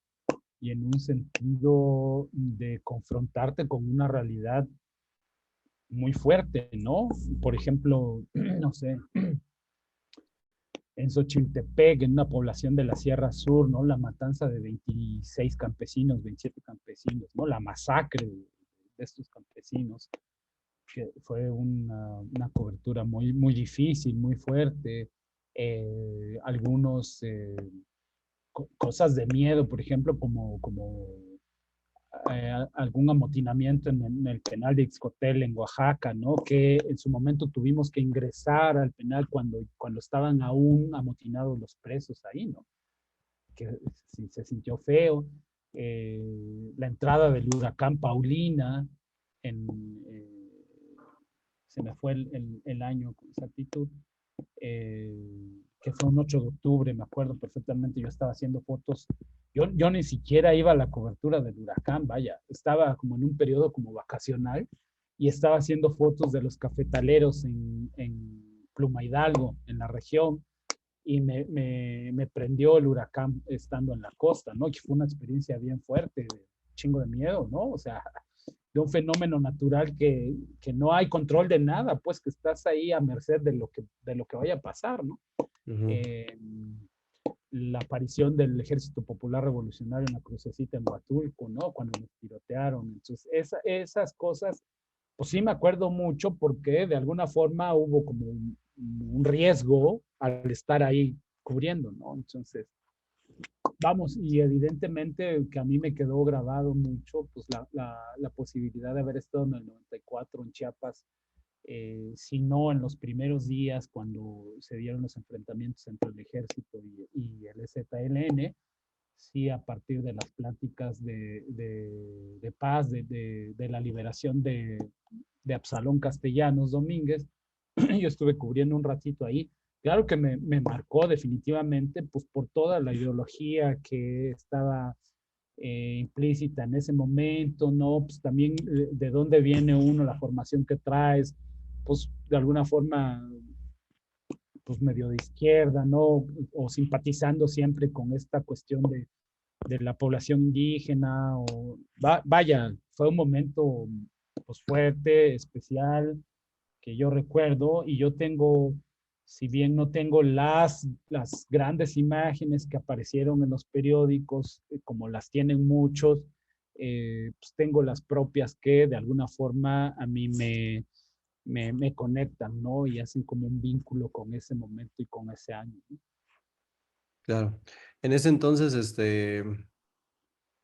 y en un sentido de confrontarte con una realidad muy fuerte, ¿no? Por ejemplo, no sé, en Xochiltepec, en una población de la Sierra Sur, ¿no? La matanza de 26 campesinos, 27 campesinos, ¿no? La masacre de estos campesinos, que fue una cobertura muy difícil, muy fuerte. Algunos cosas de miedo, por ejemplo, como algún amotinamiento en el penal de Ixcotel en Oaxaca, ¿no? Que en su momento tuvimos que ingresar al penal cuando estaban aún amotinados los presos ahí, ¿no? Que sí, se sintió feo. La entrada del huracán Paulina, en, eh, se me fue el año con exactitud, que fue un 8 de octubre, me acuerdo perfectamente, yo estaba haciendo fotos, yo ni siquiera iba a la cobertura del huracán, vaya, estaba como en un periodo como vacacional y estaba haciendo fotos de los cafetaleros en Pluma Hidalgo, en la región, y me prendió el huracán estando en la costa, ¿no? Que fue una experiencia bien fuerte, de chingo de miedo, ¿no? O sea, de un fenómeno natural que no hay control de nada, pues que estás ahí a merced de lo que vaya a pasar, ¿no? Ujú. Eh, la aparición del Ejército Popular Revolucionario en la crucecita en Huatulco, ¿no? Cuando nos tirotearon. Entonces, esas cosas, pues sí me acuerdo mucho porque de alguna forma hubo como un riesgo al estar ahí cubriendo, ¿no? Entonces, vamos, y evidentemente que a mí me quedó grabado mucho, pues la posibilidad de haber estado en el 94 en Chiapas, si no en los primeros días cuando se dieron los enfrentamientos entre el ejército y el EZLN, sí a partir de las pláticas de paz, de la liberación de Absalón Castellanos Domínguez, yo estuve cubriendo un ratito ahí. Claro que me marcó definitivamente, pues por toda la ideología que estaba implícita en ese momento, ¿no? Pues también de dónde viene uno, la formación que traes, pues de alguna forma, pues medio de izquierda, ¿no? O simpatizando siempre con esta cuestión de la población indígena, vaya, fue un momento pues fuerte, especial, que yo recuerdo, y yo tengo, si bien no tengo las grandes imágenes que aparecieron en los periódicos, como las tienen muchos, pues tengo las propias que de alguna forma a mí me conectan, ¿no? Y hacen como un vínculo con ese momento y con ese año, ¿no? Claro. En ese entonces,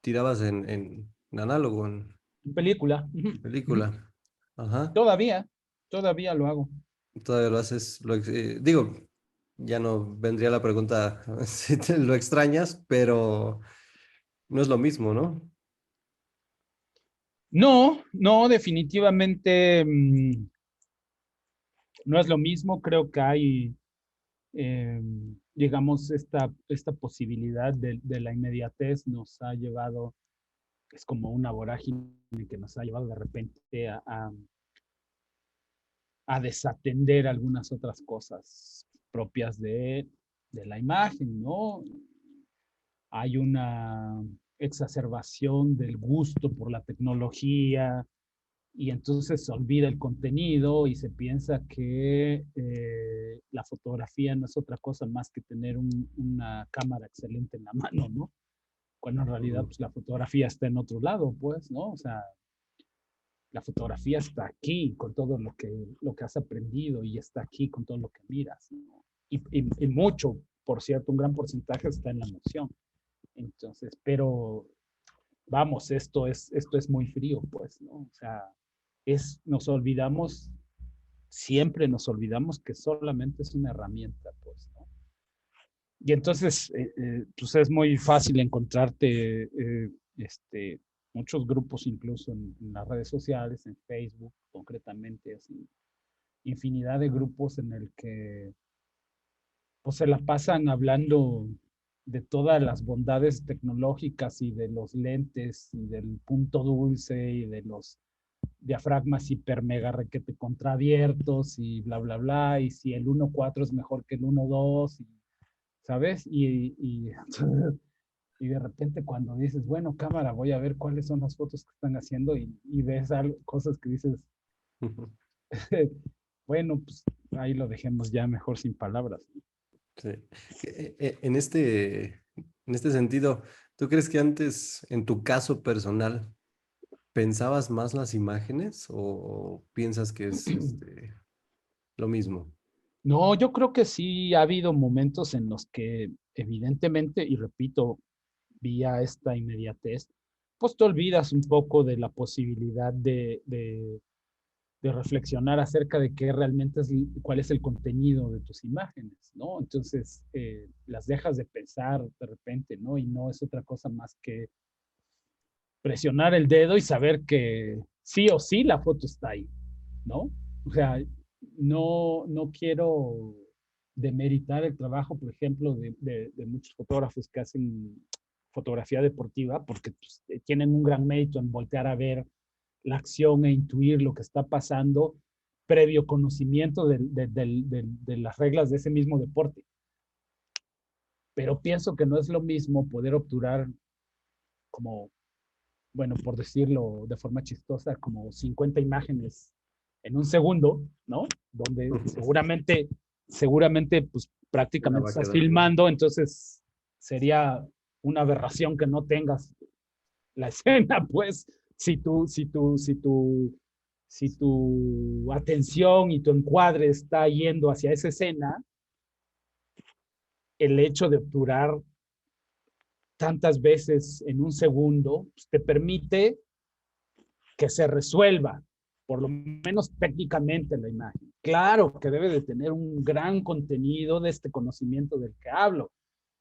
tirabas en análogo, en Película. Ujú. película. Ajá. Todavía, todavía lo hago. Todavía lo haces, digo, ya no vendría la pregunta si te lo extrañas, pero no es lo mismo, ¿no? No, no, definitivamente no es lo mismo. Creo que hay, eh, digamos, esta posibilidad de la inmediatez nos ha llevado, es como una vorágine que nos ha llevado de repente a desatender algunas otras cosas propias de de la imagen, ¿no? Hay una exacerbación del gusto por la tecnología y entonces se olvida el contenido y se piensa que la fotografía no es otra cosa más que tener una cámara excelente en la mano, ¿no? Cuando en realidad Ujú. pues la fotografía está en otro lado, pues, ¿no? O sea, la fotografía está aquí con todo lo que has aprendido y está aquí con todo lo que miras, ¿no? Y mucho, por cierto, un gran porcentaje está en la emoción. Entonces, pero vamos, esto es muy frío, pues, ¿no? O sea, nos olvidamos, siempre nos olvidamos que solamente es una herramienta, pues, ¿no? Y entonces, pues es muy fácil encontrarte este, muchos grupos incluso en las redes sociales, en Facebook concretamente, así, infinidad de grupos en el que pues se la pasan hablando de todas las bondades tecnológicas y de los lentes y del punto dulce y de los diafragmas hiper mega requete contraabiertos y bla, bla, bla, y si el 1.4 es mejor que el 1.2, ¿sabes? Y de repente cuando dices, bueno, cámara, voy a ver cuáles son las fotos que están haciendo y ves algo, cosas que dices, bueno, pues ahí lo dejemos ya mejor sin palabras. Sí. En este sentido, ¿tú crees que antes, en tu caso personal, pensabas más las imágenes o piensas que es lo mismo? No, yo creo que sí ha habido momentos en los que evidentemente, y repito, vía esta inmediatez, pues te olvidas un poco de la posibilidad de reflexionar acerca de qué realmente es, cuál es el contenido de tus imágenes, ¿no? Entonces, las dejas de pensar de repente, ¿no? Y no es otra cosa más que presionar el dedo y saber que sí o sí la foto está ahí, ¿no? O sea, no quiero demeritar el trabajo, por ejemplo, de muchos fotógrafos que hacen fotografía deportiva, porque pues, tienen un gran mérito en voltear a ver la acción e intuir lo que está pasando previo conocimiento de las reglas de ese mismo deporte. Pero pienso que no es lo mismo poder obturar como, bueno, por decirlo de forma chistosa, como 50 imágenes en un segundo, ¿no? Donde seguramente, pues Una prácticamente va a estás quedar igual. filmando, entonces sería una aberración que no tengas la escena, pues, si tu atención y tu encuadre está yendo hacia esa escena, el hecho de obturar tantas veces en un segundo pues, te permite que se resuelva, por lo menos técnicamente, la imagen. Claro que debe de tener un gran contenido de este conocimiento del que hablo.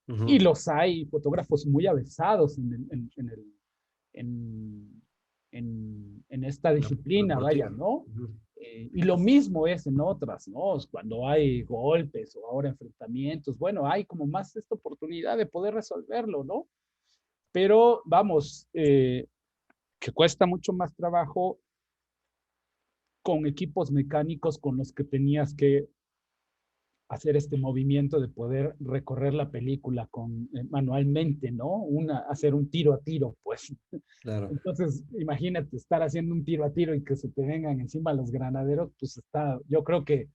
Y Ujú. los hay fotógrafos muy avesados en, en esta La disciplina, vaya, deportiva. ¿no? Ujú. Y lo mismo es en otras, ¿no? Cuando hay golpes o ahora enfrentamientos, bueno, hay como más esta oportunidad de poder resolverlo, ¿no? Pero vamos, que cuesta mucho más trabajo con equipos mecánicos con los que tenías que hacer este movimiento de poder recorrer la película con, manualmente, ¿no? Hacer un tiro a tiro, pues. Claro. Entonces, imagínate estar haciendo un tiro a tiro y que se te vengan encima los granaderos, pues está, yo creo que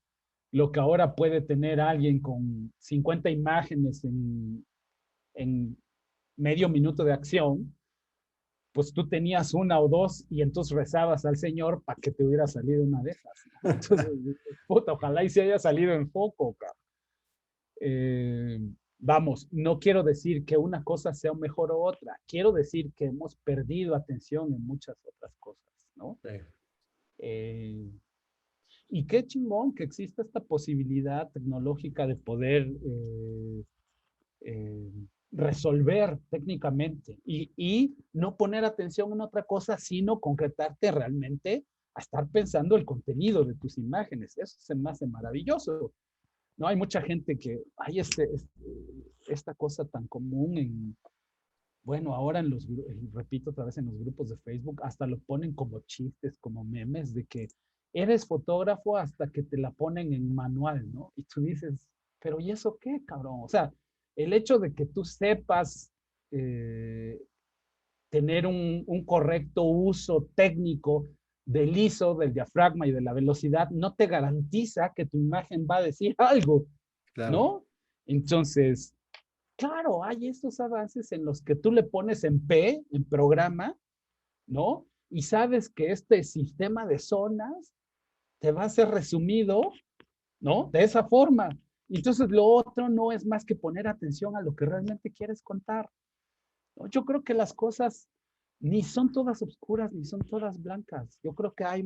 lo que ahora puede tener alguien con 50 imágenes en medio minuto de acción, pues tú tenías una o dos y entonces rezabas al Señor para que te hubiera salido una de esas, ¿no? Entonces, puta, ojalá y se haya salido en foco, cabrón. Eh, vamos, no quiero decir que una cosa sea mejor o otra, quiero decir que hemos perdido atención en muchas otras cosas, ¿no? Sí. Eh, y qué chingón que exista esta posibilidad tecnológica de poder eh, resolver técnicamente y no poner atención en otra cosa, sino concretarte realmente a estar pensando el contenido de tus imágenes. Eso se me hace maravilloso. No hay mucha gente que hay esta cosa tan común en, bueno, ahora en repito otra vez en los grupos de Facebook, hasta lo ponen como chistes, como memes de que eres fotógrafo hasta que te la ponen en manual, ¿no? Y tú dices, pero ¿y eso qué, cabrón? O sea, el hecho de que tú sepas eh, tener un correcto uso técnico del ISO, del diafragma y de la velocidad, no te garantiza que tu imagen va a decir algo, Claro. ¿no? Entonces, claro, hay estos avances en los que tú le pones en P, en programa, ¿no? Y sabes que este sistema de zonas te va a ser resumido, ¿no? De esa forma. Entonces, lo otro no es más que poner atención a lo que realmente quieres contar. ¿No? Yo creo que las cosas ni son todas oscuras ni son todas blancas. Yo creo que hay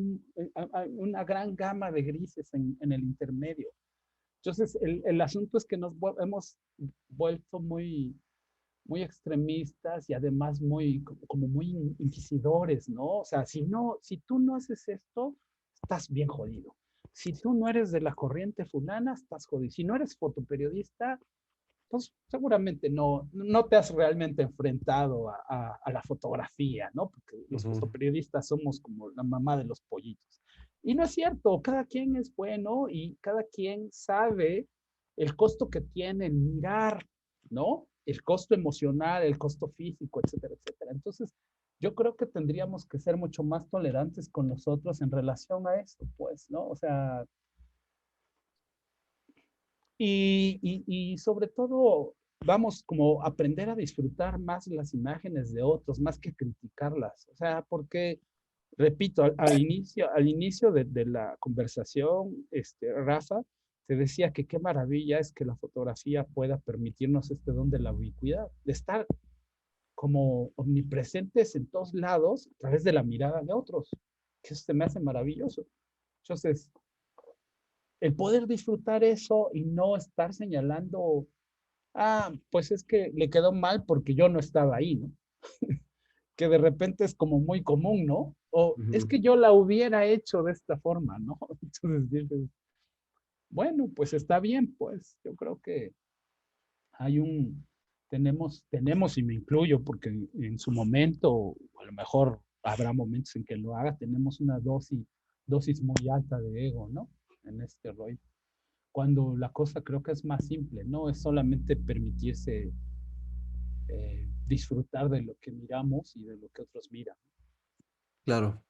una gran gama de grises en el intermedio. Entonces, el asunto es que nos hemos vuelto muy extremistas y además como muy inquisidores, ¿no? O sea, si tú no haces esto, estás bien jodido. Si tú no eres de la corriente fulana, estás jodido. Si no eres fotoperiodista, pues seguramente no te has realmente enfrentado a la fotografía, ¿no? Porque los Ujú. fotoperiodistas somos como la mamá de los pollitos. Y no es cierto, cada quien es bueno y cada quien sabe el costo que tiene el mirar, ¿no? El costo emocional, el costo físico, etcétera, etcétera. Entonces, yo creo que tendríamos que ser mucho más tolerantes con nosotros en relación a esto, pues, ¿no? O sea, y sobre todo, vamos como a aprender a disfrutar más las imágenes de otros, más que criticarlas. O sea, porque, repito, al inicio de la conversación, Rafa, te decía que qué maravilla es que la fotografía pueda permitirnos este don de la ubicuidad, de estar como omnipresentes en todos lados a través de la mirada de otros, que eso se me hace maravilloso. Entonces, el poder disfrutar eso y no estar señalando, pues es que le quedó mal porque yo no estaba ahí, ¿no? Que de repente es como muy común, ¿no? O es Ujú. que yo la hubiera hecho de esta forma, ¿no? Entonces dices, bueno, pues está bien, pues yo creo que hay tenemos, y me incluyo, porque en su momento, a lo mejor habrá momentos en que lo haga, tenemos una dosis muy alta de ego, ¿no? En este rollo. Cuando la cosa creo que es más simple, no es solamente permitirse disfrutar de lo que miramos y de lo que otros miran. Claro.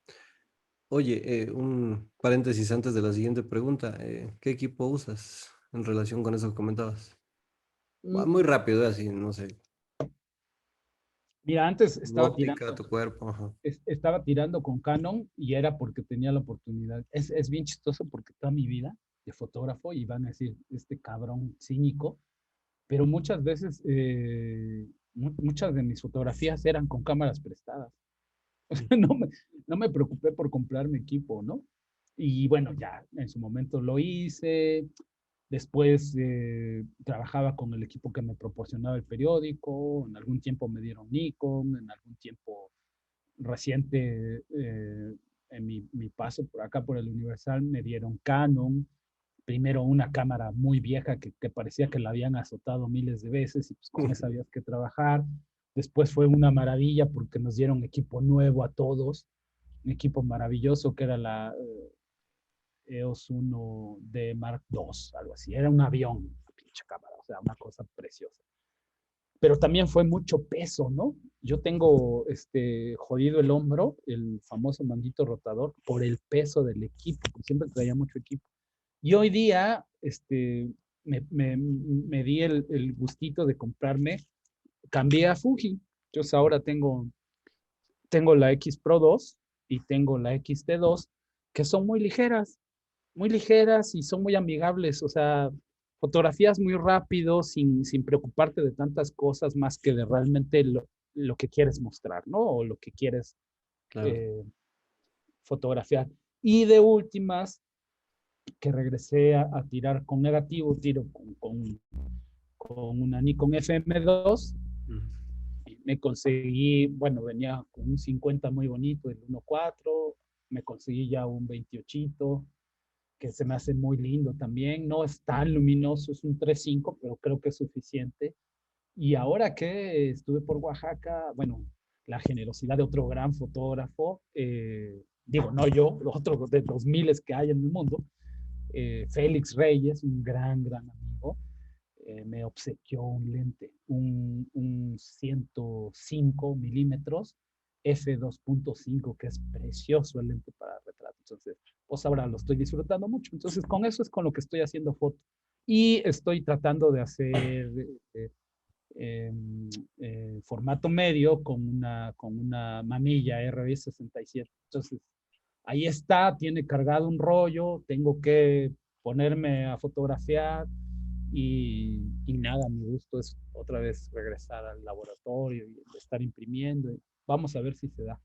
Oye, un paréntesis antes de la siguiente pregunta. ¿Qué equipo usas en relación con eso que comentabas? Muy Mm, rápido, así, no sé. Mira, antes Tu óptica, tu cuerpo. Ajá. estaba tirando con Canon y era porque tenía la oportunidad. Es bien chistoso porque toda mi vida de fotógrafo y van a decir, este cabrón cínico, pero muchas veces, muchas de mis fotografías eran con cámaras prestadas. no, me, no me preocupé por comprarme equipo, ¿no? Y bueno, ya en su momento lo hice. Después trabajaba con el equipo que me proporcionaba el periódico. En algún tiempo me dieron Nikon, en algún tiempo reciente, en mi paso por acá por el Universal, me dieron Canon. Primero una cámara muy vieja que parecía que la habían azotado miles de veces y pues con esa había que trabajar. Después fue una maravilla porque nos dieron equipo nuevo a todos, un equipo maravilloso que era la EOS 1D Mark II, algo así. Era un avión, una pinche cámara, o sea, una cosa preciosa. Pero también fue mucho peso, ¿no? Yo tengo jodido el hombro, el famoso manguito rotador, por el peso del equipo, porque siempre traía mucho equipo. Y hoy día, me di el gustito de comprarme, cambié a Fuji. Entonces ahora tengo la X Pro 2 y tengo la XT2, que son muy ligeras y son muy amigables. O sea, fotografías muy rápido, sin preocuparte de tantas cosas más que de realmente lo que quieres mostrar, ¿no? O lo que quieres Claro. eh, fotografiar. Y de últimas, que regresé a tirar con negativo, tiro con una Nikon FM2. Ujú. Me conseguí, bueno, venía con un 50 muy bonito, el 1.4, me conseguí ya un 28, que se me hace muy lindo también. No es tan luminoso, es un 3.5, pero creo que es suficiente. Y ahora que estuve por Oaxaca, bueno, la generosidad de otro gran fotógrafo, digo, no yo, otro de los miles que hay en el mundo, Félix Reyes, un gran amigo. me obsequió un lente, un 105 milímetros f2.5, que es precioso el lente para retrato. Entonces, pues ahora lo estoy disfrutando mucho. Entonces, con eso es con lo que estoy haciendo fotos. Y estoy tratando de hacer eh, eh, formato medio con una manilla RV67. Entonces, ahí está, tiene cargado un rollo, tengo que ponerme a fotografiar y nada, mi gusto es otra vez regresar al laboratorio y estar imprimiendo. Vamos a ver si se da.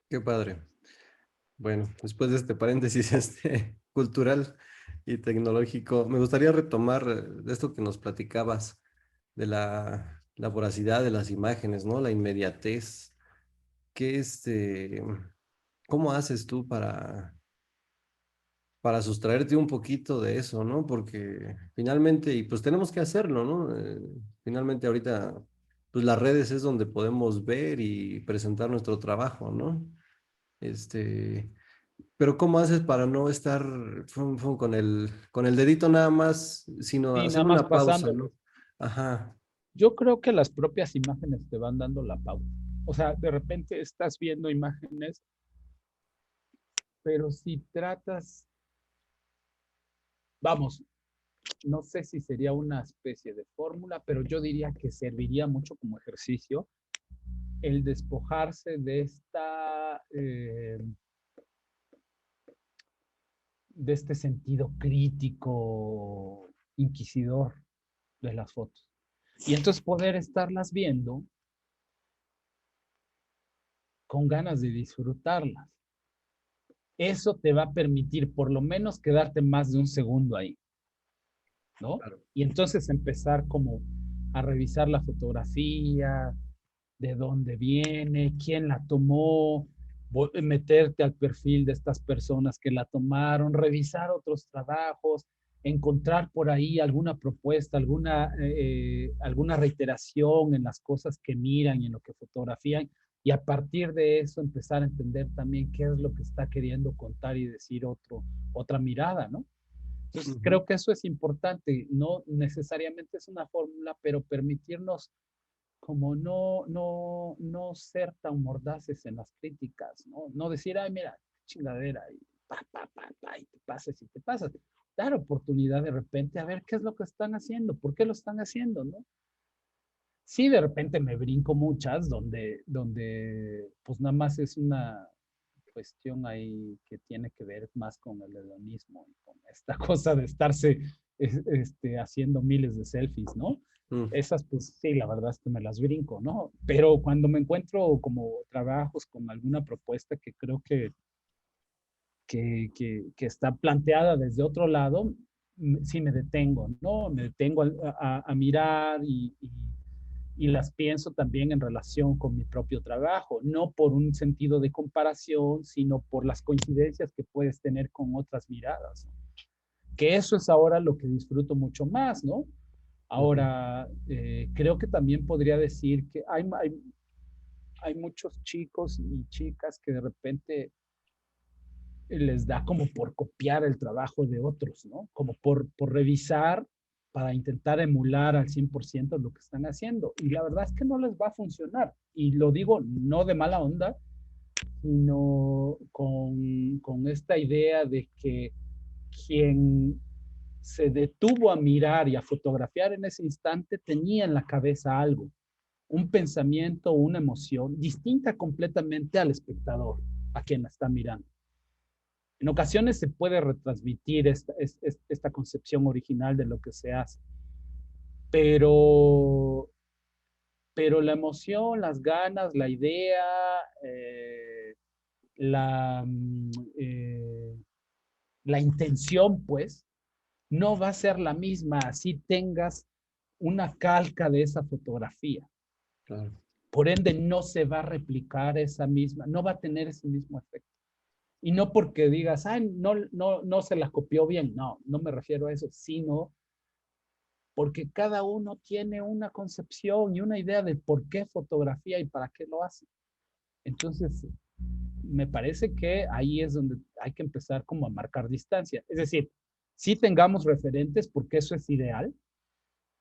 Qué padre. Bueno, después de este paréntesis cultural y tecnológico, me gustaría retomar de esto que nos platicabas, de la voracidad de las imágenes, ¿no? La inmediatez. ¿Qué cómo haces tú para sustraerte un poquito de eso, ¿no? Porque finalmente, y pues tenemos que hacerlo, ¿no? Finalmente ahorita, pues las redes es donde podemos ver y presentar nuestro trabajo, ¿no? Este, pero ¿cómo haces para no estar con el dedito nada más, sino Y nada hacer más una pausa, pasándolos. ¿no? Ajá, Yo creo que las propias imágenes te van dando la pauta. O sea, de repente estás viendo imágenes, pero si tratas, vamos, no sé si sería una especie de fórmula, pero yo diría que serviría mucho como ejercicio el despojarse de este sentido crítico, inquisidor de las fotos. Y entonces poder estarlas viendo con ganas de disfrutarlas. Eso te va a permitir por lo menos quedarte más de un segundo ahí, ¿no? claro. Y entonces empezar como a revisar la fotografía, de dónde viene, quién la tomó, meterte al perfil de estas personas que la tomaron, revisar otros trabajos, encontrar por ahí alguna propuesta, alguna reiteración en las cosas que miran y en lo que fotografían, y a partir de eso empezar a entender también qué es lo que está queriendo contar y decir otra mirada, ¿no? Entonces, Ujú. creo que eso es importante, no necesariamente es una fórmula, pero permitirnos como no ser tan mordaces en las críticas, ¿no? No decir, ay, mira, chingadera, y y te pasas. Dar oportunidad de repente a ver qué es lo que están haciendo, por qué lo están haciendo, ¿no? Sí, de repente me brinco muchas donde pues nada más es una cuestión ahí que tiene que ver más con el hedonismo y con esta cosa de estarse haciendo miles de selfies, ¿no? Mm. Esas, pues sí, la verdad es que me las brinco, ¿no? Pero cuando me encuentro como trabajos con alguna propuesta que creo que está planteada desde otro lado, sí me detengo, ¿no? Me detengo a mirar y las pienso también en relación con mi propio trabajo, no por un sentido de comparación, sino por las coincidencias que puedes tener con otras miradas. Que eso es ahora lo que disfruto mucho más, ¿no? Ujú. Ahora, creo que también podría decir que hay muchos chicos y chicas que de repente les da como por copiar el trabajo de otros, ¿no? Como por revisar para intentar emular al 100% lo que están haciendo. Y la verdad es que no les va a funcionar. Y lo digo no de mala onda, sino con esta idea de que quien se detuvo a mirar y a fotografiar en ese instante tenía en la cabeza algo, un pensamiento, una emoción distinta completamente al espectador, a quien la está mirando. En ocasiones se puede retransmitir esta concepción original de lo que se hace, pero, pero la emoción, las ganas, la idea, la, mm, eh, la intención, pues, no va a ser la misma así tengas una calca de esa fotografía. Claro. Por ende, no se va a replicar esa misma, no va a tener ese mismo efecto. Y no porque digas, ay, no se la copió bien. No, no me refiero a eso, sino porque cada uno tiene una concepción y una idea de por qué fotografía y para qué lo hace. Entonces, me parece que ahí es donde hay que empezar como a marcar distancia. Es decir, sí tengamos referentes porque eso es ideal,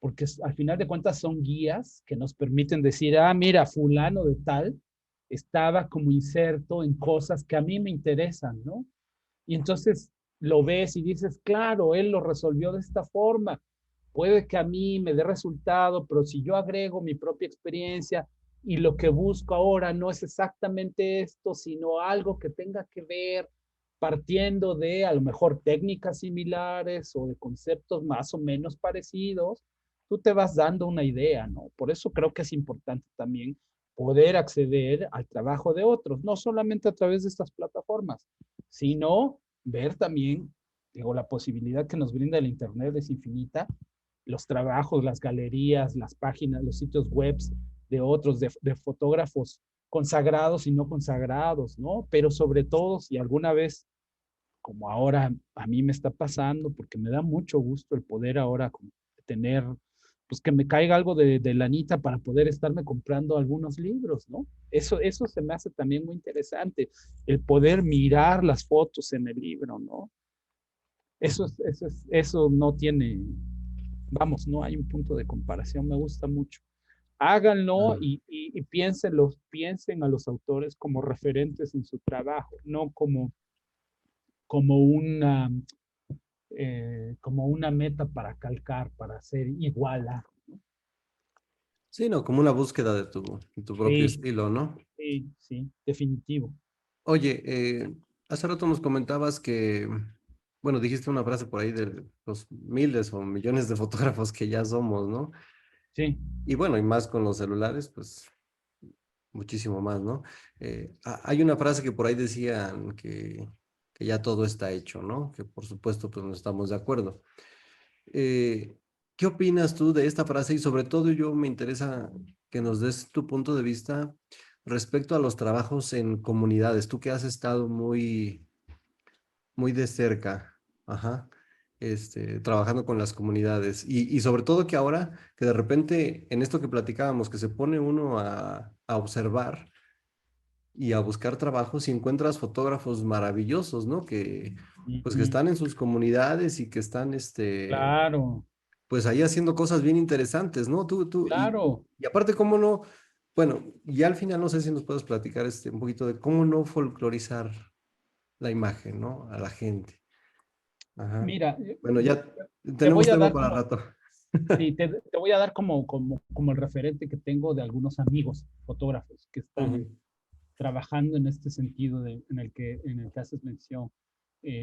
porque al final de cuentas son guías que nos permiten decir, ah, mira, fulano de tal estaba como inserto en cosas que a mí me interesan, ¿no? Y entonces lo ves y dices, claro, él lo resolvió de esta forma. Puede que a mí me dé resultado, pero si yo agrego mi propia experiencia y lo que busco ahora no es exactamente esto, sino algo que tenga que ver partiendo de a lo mejor técnicas similares o de conceptos más o menos parecidos, tú te vas dando una idea, ¿no? Por eso creo que es importante también poder acceder al trabajo de otros, no solamente a través de estas plataformas, sino ver también, digo, la posibilidad que nos brinda el Internet es infinita, los trabajos, las galerías, las páginas, los sitios web de otros, de fotógrafos consagrados y no consagrados, ¿no? Pero sobre todo, si alguna vez, como ahora a mí me está pasando, porque me da mucho gusto el poder ahora tener, pues que me caiga algo de lanita para poder estarme comprando algunos libros, ¿no? Eso se me hace también muy interesante, el poder mirar las fotos en el libro, ¿no? Eso no tiene, vamos, no hay un punto de comparación, me gusta mucho. Háganlo y piensen a los autores como referentes en su trabajo, no como una, como una meta para calcar, para ser igual a. Sí, no, como una búsqueda de tu propio Sí, estilo, ¿no? sí, sí, definitivo. Oye, hace rato nos comentabas que, bueno, dijiste una frase por ahí de los miles o millones de fotógrafos que ya somos, ¿no? Sí, Y bueno, y más con los celulares, pues muchísimo más, ¿no? Hay una frase que por ahí decían que ya todo está hecho, ¿no? Que por supuesto, pues no estamos de acuerdo. Eh, ¿Qué opinas tú de esta frase? Y sobre todo yo me interesa que nos des tu punto de vista respecto a los trabajos en comunidades. Tú que has estado muy de cerca, ajá, trabajando con las comunidades. Y sobre todo que ahora, que de repente en esto que platicábamos, que se pone uno a observar y a buscar trabajos y encuentras fotógrafos maravillosos, ¿no? Que pues que ujú, están en sus comunidades y que están, claro, pues ahí haciendo cosas bien interesantes, ¿no? claro. Y aparte, ¿cómo no? Bueno, ya al final no sé si nos puedes platicar un poquito de cómo no folclorizar la imagen, ¿no? A la gente. Ajá. Mira, Bueno, ya te tenemos voy a tema dar para como, rato. sí, te voy a dar como el referente que tengo de algunos amigos fotógrafos que están Ujú, trabajando en este sentido en el que haces mención.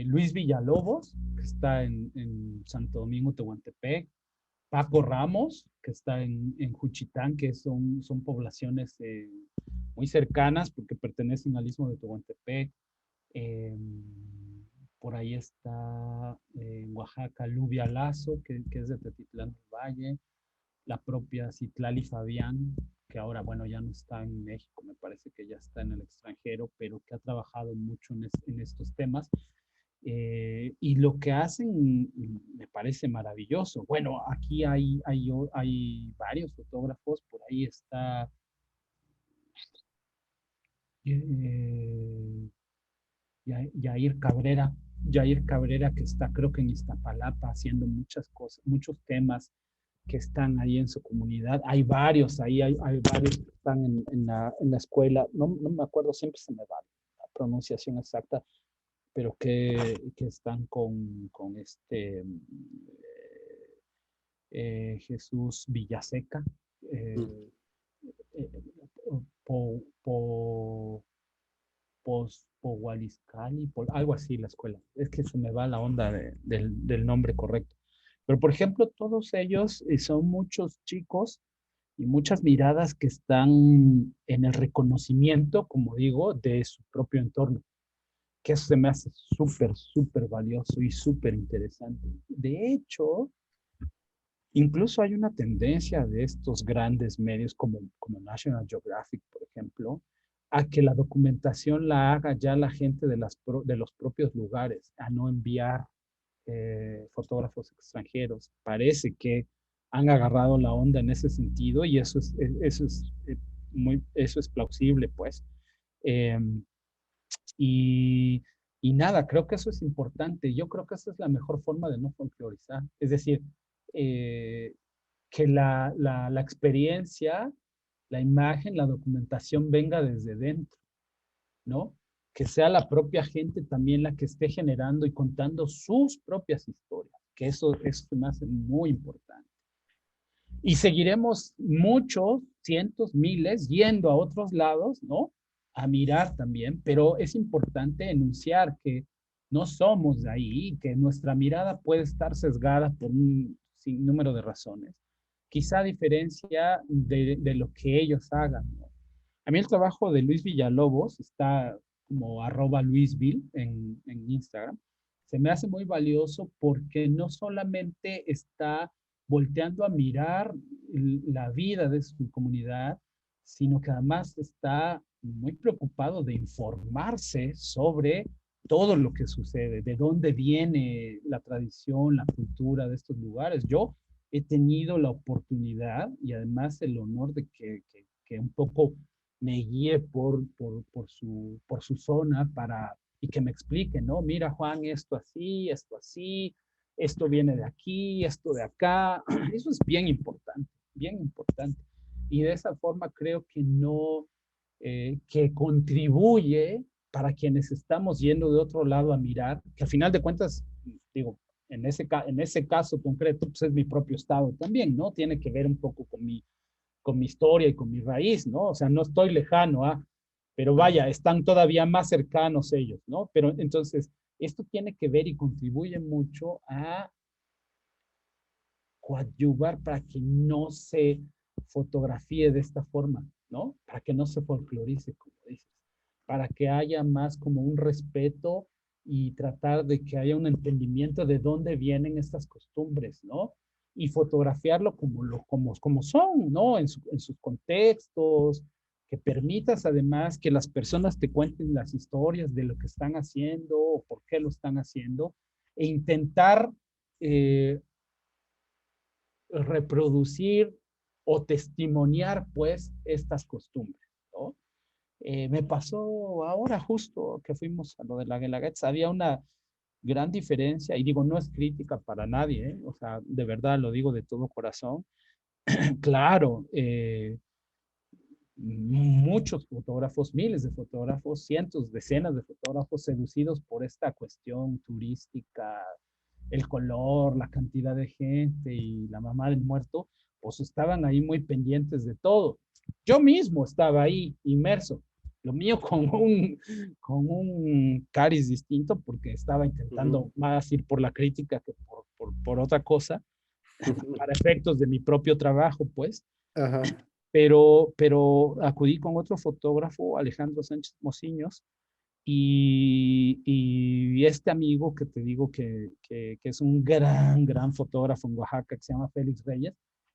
Luis Villalobos, que está en Santo Domingo, Tehuantepec. Paco Ramos, que está en Juchitán, que son poblaciones muy cercanas porque pertenecen al istmo de Tehuantepec. Eh, por ahí está en Oaxaca Lubia Lazo, que es de Tetitlán del Valle, la propia Citlali Fabián, que ahora, bueno, ya no está en México, me parece que ya está en el extranjero, pero que ha trabajado mucho en estos temas. Y lo que hacen me parece maravilloso. Bueno, aquí hay varios fotógrafos, por ahí está eh, Yair Cabrera, que está creo que en Iztapalapa haciendo muchas cosas, muchos temas que están ahí en su comunidad. Hay varios, hay varios que están en la escuela, no me acuerdo, siempre se me va la pronunciación exacta, pero que están con Jesús Villaseca, ujú. eh, eh, po, po, Pohualizcali, algo así la escuela. Es que se me va la onda del nombre correcto. Pero, por ejemplo, todos ellos son muchos chicos y muchas miradas que están en el reconocimiento, como digo, de su propio entorno, que eso se me hace súper, súper valioso y súper interesante. De hecho, incluso hay una tendencia de estos grandes medios como National Geographic, por ejemplo, a que la documentación la haga ya la gente de los propios lugares, a no enviar fotógrafos extranjeros. Parece que han agarrado la onda en ese sentido y eso es plausible, pues. Eh, y, y nada, creo que eso es importante. Yo creo que esa es la mejor forma de no folclorizar. Es decir, eh, que la experiencia, la imagen, la documentación venga desde dentro, ¿no? Que sea la propia gente también la que esté generando y contando sus propias historias, que eso me hace muy importante. Y seguiremos muchos, cientos, miles, yendo a otros lados, ¿no? A mirar también, pero es importante enunciar que no somos de ahí, que nuestra mirada puede estar sesgada por un sinnúmero de razones, quizá a diferencia de lo que ellos hagan, ¿no? A mí el trabajo de Luis Villalobos está como @luisville en Instagram. Se me hace muy valioso porque no solamente está volteando a mirar la vida de su comunidad, sino que además está muy preocupado de informarse sobre todo lo que sucede, de dónde viene la tradición, la cultura de estos lugares. Yo he tenido la oportunidad y además el honor de que un poco me guíe por su zona para, y que me explique, ¿no? Mira, Juan, esto así, esto viene de aquí, esto de acá. Eso es bien importante, bien importante. Y de esa forma creo que no, que contribuye para quienes estamos yendo de otro lado a mirar, que al final de cuentas, digo, en ese caso concreto, pues es mi propio estado también, ¿no? Tiene que ver un poco con mi historia y con mi raíz, ¿no? O sea, no estoy lejano, pero vaya, están todavía más cercanos ellos, ¿no? Pero entonces, esto tiene que ver y contribuye mucho a coadyuvar para que no se fotografíe de esta forma, ¿no? Para que no se folclorice, como dices, para que haya más como un respeto y tratar de que haya un entendimiento de dónde vienen estas costumbres, ¿no? Y fotografiarlo como son, ¿no? En sus contextos, que permitas además que las personas te cuenten las historias de lo que están haciendo o por qué lo están haciendo, e intentar reproducir o testimoniar pues estas costumbres, ¿no? Me pasó ahora justo que fuimos a lo de la Guelaguetza, había una gran diferencia, y digo, no es crítica para nadie, ¿eh? O sea, de verdad lo digo de todo corazón. Claro, muchos fotógrafos, miles de fotógrafos, cientos, decenas de fotógrafos seducidos por esta cuestión turística, el color, la cantidad de gente y la mamá del muerto, pues estaban ahí muy pendientes de todo. Yo mismo estaba ahí inmerso, lo mío con un cariz distinto porque estaba Ujú. intentando más ir por la crítica que por otra cosa, para efectos de mi propio trabajo, pues, Ajá. pero acudí con otro fotógrafo, Alejandro Sánchez Mociños, y este amigo que te digo que es un gran fotógrafo en Oaxaca, que se llama Félix Reyes,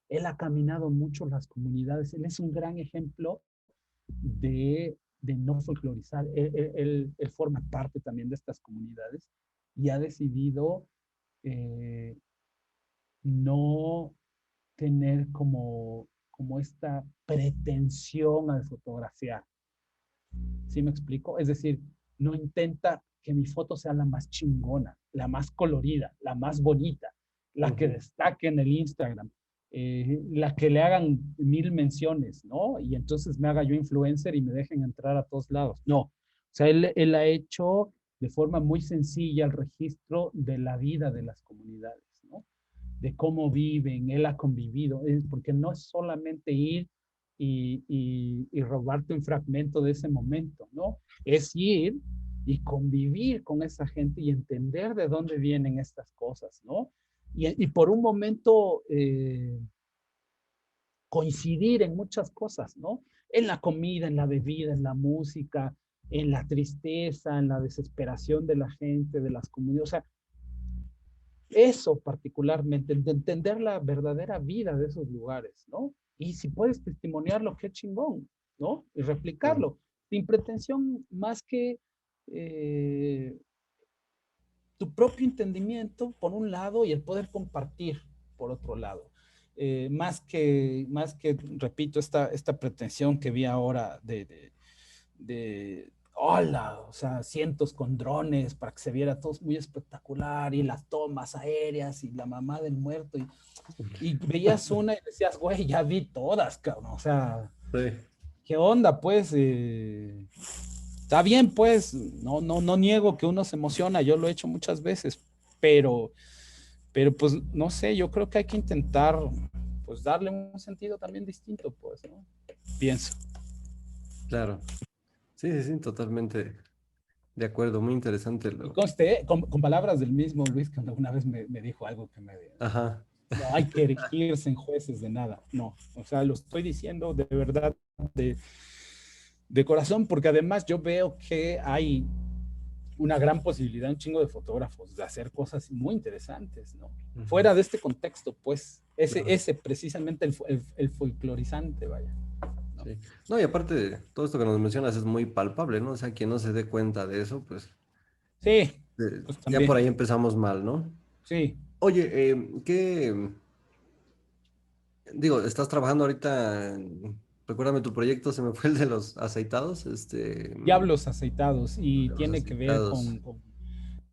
él ha caminado mucho las comunidades, él es un gran ejemplo de no folclorizar, él forma parte también de estas comunidades y ha decidido eh, no tener como esta pretensión al fotografiar. ¿Sí me explico? Es decir, no intenta que mi foto sea la más chingona, la más colorida, la más bonita, la que Ujú. destaque en el Instagram, la que le hagan 1000 menciones, ¿no? Y entonces me haga yo influencer y me dejen entrar a todos lados. No. O sea, él ha hecho de forma muy sencilla el registro de la vida de las comunidades, ¿no? De cómo viven, él ha convivido, porque no es solamente ir y robarte un fragmento de ese momento, ¿no? Es ir y convivir con esa gente y entender de dónde vienen estas cosas, ¿no? Y por un momento coincidir en muchas cosas, ¿no? En la comida, en la bebida, en la música, en la tristeza, en la desesperación de la gente, de las comunidades. O sea, eso particularmente, de entender la verdadera vida de esos lugares, ¿no? Y si puedes testimoniarlo, qué chingón, ¿no? Y Claro. replicarlo, sin pretensión más que eh, tu propio entendimiento, por un lado, y el poder compartir, por otro lado. Más que repito, esta pretensión que vi ahora de hola, o sea, cientos con drones para que se viera todo muy espectacular y las tomas aéreas y la mamá del muerto y veías una y decías, güey, ya vi todas, cabrón, o sea, Sí, ¿qué onda? Pues está bien, pues, no niego que uno se emociona, yo lo he hecho muchas veces, pero, pero pues no sé, yo creo que hay que intentar, pues darle un sentido también distinto, pues, ¿no? Pienso. claro. Sí, sí, sí, totalmente de acuerdo. Muy interesante Y lo. conste, con palabras del mismo Luis, que una vez me dijo algo que me... Ajá. No hay que erigirse en jueces de nada, no. O sea, lo estoy diciendo de verdad, de, de corazón, porque además yo veo que hay una gran posibilidad, un chingo de fotógrafos, de hacer cosas muy interesantes, ¿no? Ujú, Fuera de este contexto, pues, claro, ese precisamente el folclorizante, vaya, ¿no? sí. No, y aparte, todo esto que nos mencionas es muy palpable, ¿no? O sea, quien no se dé cuenta de eso, pues Sí, pues ya por también, ahí empezamos mal, ¿no? sí. Oye, digo, estás trabajando ahorita, recuérdame tu proyecto, se me fue el de los aceitados, Diablos aceitados y de los tiene que ver aceitados.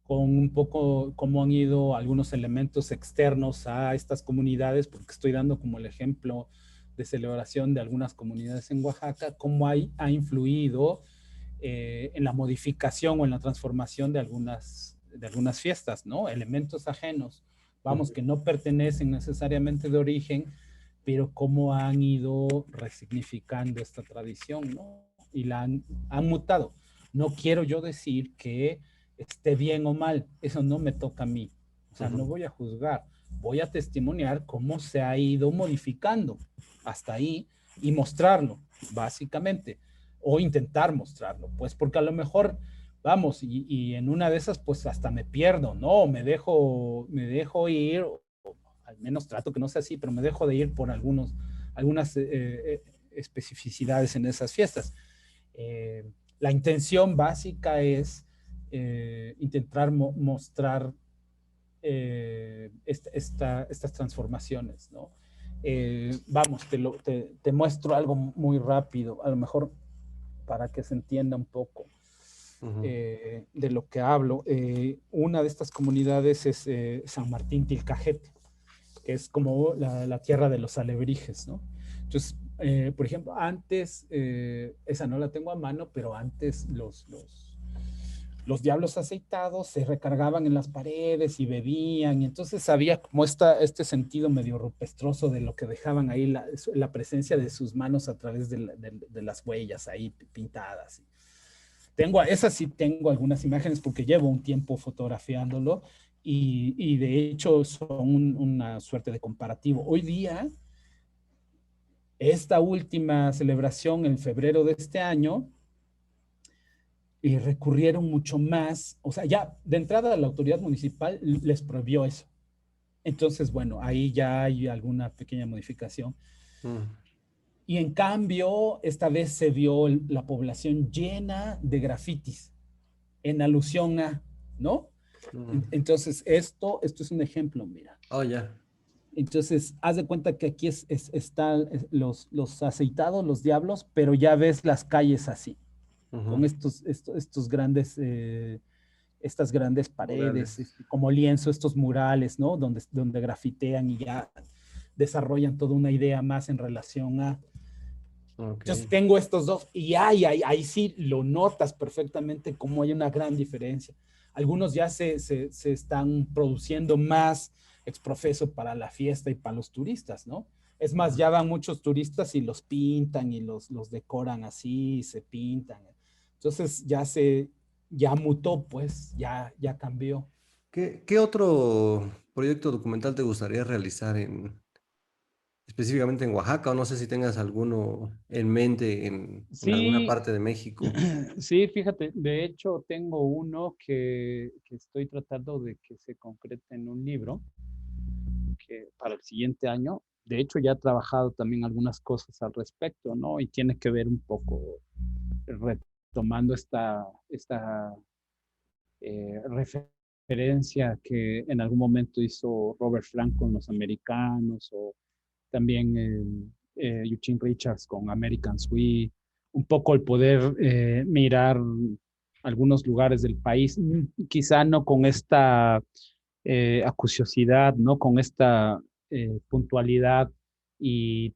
con un poco cómo han ido algunos elementos externos a estas comunidades, porque estoy dando como el ejemplo de celebración de algunas comunidades en Oaxaca, cómo ha influido en la modificación o en la transformación de algunas fiestas, ¿no? Elementos ajenos, vamos, Ujú, que no pertenecen necesariamente de origen, pero cómo han ido resignificando esta tradición, ¿no? Y han mutado. No quiero yo decir que esté bien o mal, eso no me toca a mí. O sea, no ujú, voy a juzgar, voy a testimoniar cómo se ha ido modificando hasta ahí y mostrarlo, básicamente, o intentar mostrarlo, pues porque a lo mejor, vamos, y en una de esas, pues hasta me pierdo, ¿no? Me dejo ir, o al menos trato que no sea así, pero me dejo de ir por algunas especificidades en esas fiestas. Eh, la intención básica es intentar mostrar estas transformaciones, ¿no? Vamos, te muestro algo muy rápido, a lo mejor para que se entienda un poco ujú, de lo que hablo. Una de estas comunidades es San Martín Tilcajete, que es como la tierra de los alebrijes, ¿no? Entonces, por ejemplo, antes, esa no la tengo a mano, pero antes los diablos aceitados se recargaban en las paredes y bebían, y entonces había como este sentido medio rupestroso de lo que dejaban ahí, la presencia de sus manos a través de las huellas ahí pintadas. Esas sí tengo algunas imágenes porque llevo un tiempo fotografiándolo y de hecho son una suerte de comparativo. Hoy día, esta última celebración en febrero de este año, recurrieron mucho más, o sea, ya de entrada la autoridad municipal les prohibió eso. Entonces, bueno, ahí ya hay alguna pequeña modificación. ujú, Y en cambio, esta vez se vio la población llena de grafitis en alusión a, ¿no? ujú. Entonces, esto es un ejemplo, mira. Oh, ya. Entonces, haz de cuenta que aquí están los aceitados, los diablos, pero ya ves las calles así, con Ujú. estos grandes estas grandes paredes, Murales. como lienzo, estos murales, ¿no? Donde grafitean y ya desarrollan toda una idea más en relación a... Ok. Entonces tengo estos dos y ahí sí lo notas perfectamente cómo hay una gran diferencia. Algunos ya se están produciendo más exprofeso para la fiesta y para los turistas, ¿no? Es más, Ujú. ya van muchos turistas y los pintan y los decoran así, se pintan. Entonces ya mutó, pues, ya cambió. ¿Qué otro proyecto documental te gustaría realizar específicamente en Oaxaca? O no sé si tengas alguno en mente en alguna Sí, parte de México. sí, fíjate, de hecho tengo uno que estoy tratando de que se concrete en un libro que para el siguiente año. De hecho, ya he trabajado también algunas cosas al respecto, ¿no? Y tiene que ver un poco retomando esta referencia que en algún momento hizo Robert Frank con los americanos o también Eugene Richards con American Sweet un poco el poder mirar algunos lugares del país, quizá no con esta acuciosidad, no con esta puntualidad y,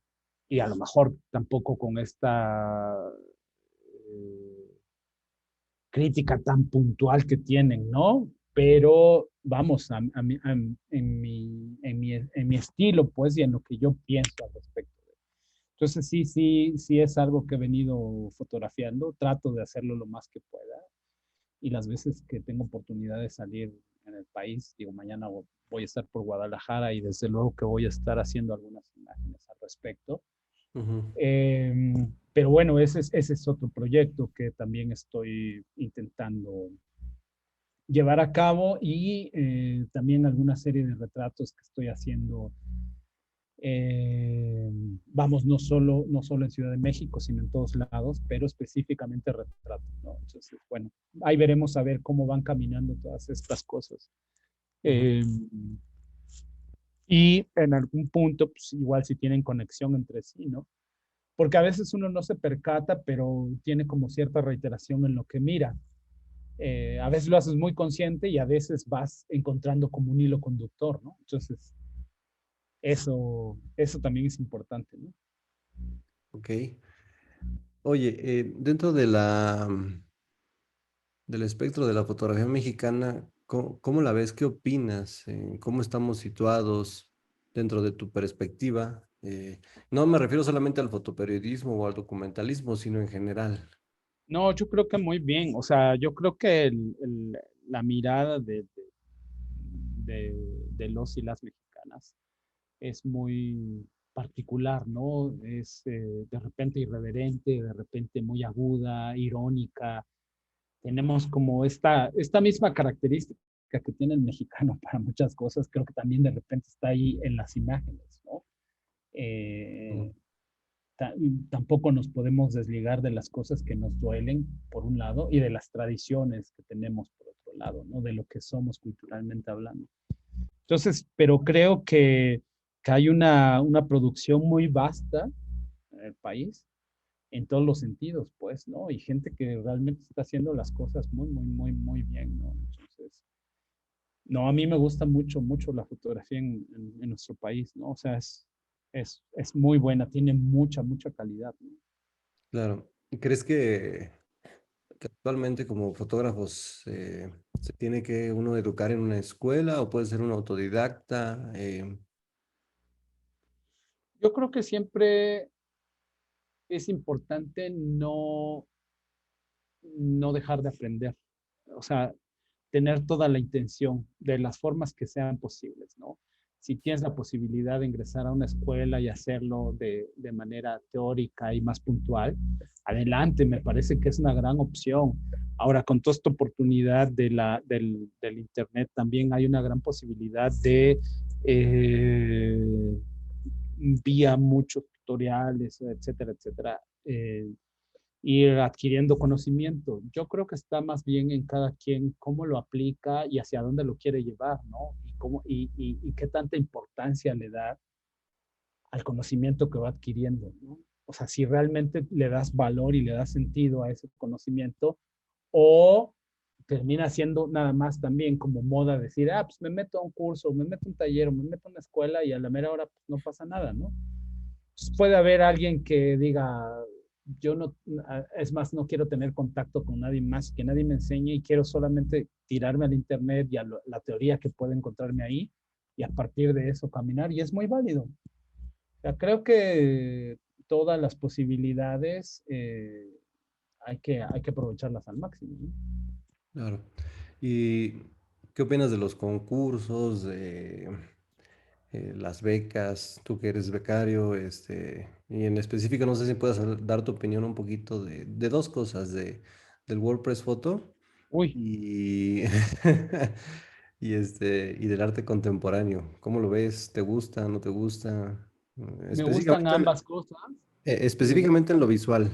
y a lo mejor tampoco con esta crítica tan puntual que tienen, ¿no? Pero vamos, en mi estilo, pues, y en lo que yo pienso al respecto. Entonces, sí es algo que he venido fotografiando. Trato de hacerlo lo más que pueda. Y las veces que tengo oportunidad de salir en el país, digo, mañana voy a estar por Guadalajara y desde luego que voy a estar haciendo algunas imágenes al respecto. Ujú. Pero bueno, ese es otro proyecto que también estoy intentando llevar a cabo y también alguna serie de retratos que estoy haciendo, eh, vamos, no solo en Ciudad de México, sino en todos lados, pero específicamente retratos, ¿no? Entonces, bueno, ahí veremos a ver cómo van caminando todas estas cosas. Ujú. Eh, y en algún punto, pues igual si tienen conexión entre sí, ¿no? Porque a veces uno no se percata, pero tiene como cierta reiteración en lo que mira. A veces lo haces muy consciente y a veces vas encontrando como un hilo conductor, ¿no? Entonces, eso también es importante, ¿no? Ok. Oye, dentro de del espectro de la fotografía mexicana, ¿cómo la ves? ¿Qué opinas? ¿Cómo estamos situados dentro de tu perspectiva? No me refiero solamente al fotoperiodismo o al documentalismo, sino en general. No, yo creo que muy bien. O sea, yo creo que la mirada de los y las mexicanas es muy particular, ¿no? Es de repente irreverente, de repente muy aguda, irónica. Tenemos como esta misma característica que tiene el mexicano para muchas cosas, creo que también de repente está ahí en las imágenes, ¿no? Mm. Eh, ta- Tampoco nos podemos desligar de las cosas que nos duelen, por un lado, y de las tradiciones que tenemos, por otro lado, ¿no? De lo que somos culturalmente hablando. Entonces, pero creo que hay una producción muy vasta en el país, en todos los sentidos, pues, ¿no? Y gente que realmente está haciendo las cosas muy, muy, muy, muy bien, ¿no? Entonces, no, a mí me gusta mucho, mucho la fotografía en nuestro país, ¿no? O sea, es muy buena, tiene mucha, mucha calidad, ¿no? Claro. ¿Y crees que actualmente como fotógrafos se tiene que uno educar en una escuela o puede ser un autodidacta? Yo creo que siempre es importante no dejar de aprender. O sea, tener toda la intención de las formas que sean posibles, ¿no? Si tienes la posibilidad de ingresar a una escuela y hacerlo de manera teórica y más puntual, adelante, me parece que es una gran opción. Ahora, con toda esta oportunidad del Internet, también hay una gran posibilidad de, vía muchos tutoriales, etcétera, etcétera, ir adquiriendo conocimiento. Yo creo que está más bien en cada quien cómo lo aplica y hacia dónde lo quiere llevar, ¿no? Y qué tanta importancia le da al conocimiento que va adquiriendo, ¿no? O sea, si realmente le das valor y le das sentido a ese conocimiento o termina siendo nada más también como moda decir, pues me meto a un curso, me meto a un taller, me meto a una escuela y a la mera hora pues, no pasa nada, ¿no? Pues puede haber alguien que diga, yo no, es más, no quiero tener contacto con nadie más, que nadie me enseñe y quiero solamente tirarme al internet y a la teoría que puedo encontrarme ahí y a partir de eso caminar y es muy válido. O sea, creo que todas las posibilidades hay que aprovecharlas al máximo, ¿no? Claro. ¿Y qué opinas de los concursos, de las becas? Tú que eres becario, y en específico, no sé si puedes dar tu opinión un poquito de dos cosas, del WordPress Photo Uy, y, y del arte contemporáneo. ¿Cómo lo ves? ¿Te gusta? ¿No te gusta? me gustan Específicamente, ambas cosas. Me específicamente en gustan, lo visual.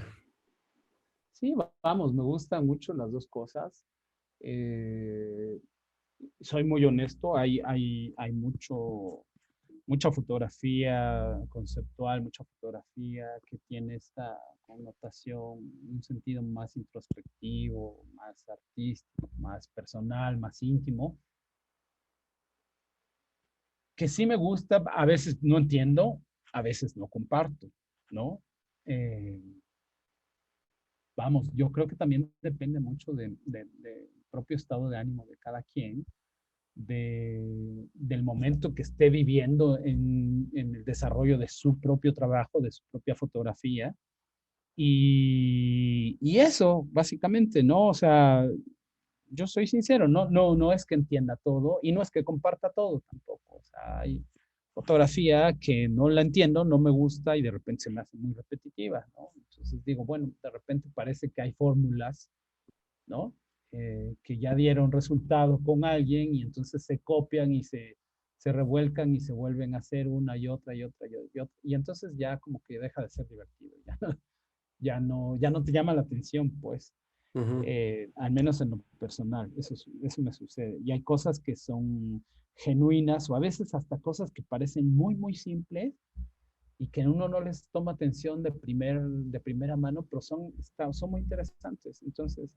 sí, vamos, me gustan mucho las dos cosas. Eh, Soy muy honesto, hay mucho. mucha fotografía conceptual, mucha fotografía que tiene esta connotación, un sentido más introspectivo, más artístico, más personal, más íntimo, que sí me gusta, a veces no entiendo, a veces no comparto, ¿no? Eh, Vamos, yo creo que también depende mucho de propio estado de ánimo de cada quien, del momento que esté viviendo en el desarrollo de su propio trabajo, de su propia fotografía. Y eso, básicamente, ¿no? O sea, yo soy sincero, no es que entienda todo y no es que comparta todo tampoco. O sea, hay fotografía que no la entiendo, no me gusta y de repente se me hace muy repetitiva, ¿no? Entonces digo, bueno, de repente parece que hay fórmulas, ¿no? Que ya dieron resultado con alguien y entonces se copian y se revuelcan y se vuelven a hacer una y otra y otra y otra. Y entonces ya como que deja de ser divertido, ya, ya no te llama la atención, pues, Ujú. al menos en lo personal, eso me sucede. Y hay cosas que son genuinas o a veces hasta cosas que parecen muy, muy simples y que uno no les toma atención de primera mano, pero son muy interesantes. Entonces,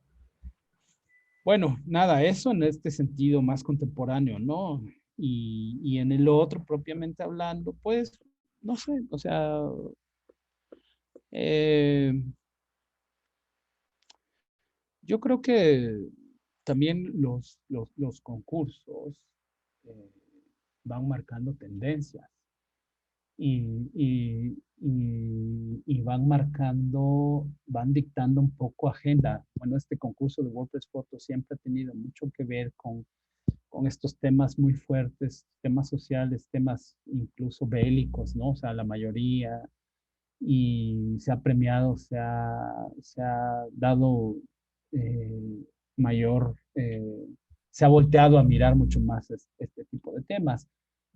bueno, nada, eso en este sentido más contemporáneo, ¿no? Y en el otro, propiamente hablando, pues, no sé, o sea, eh, yo creo que también los concursos eh, van marcando tendencias y van marcando, van dictando un poco agenda. Bueno, este concurso de WordPress Photo siempre ha tenido mucho que ver con estos temas muy fuertes, temas sociales, temas incluso bélicos, ¿no? O sea, la mayoría, y se ha premiado, se ha dado eh, mayor, se ha volteado a mirar mucho más este tipo de temas.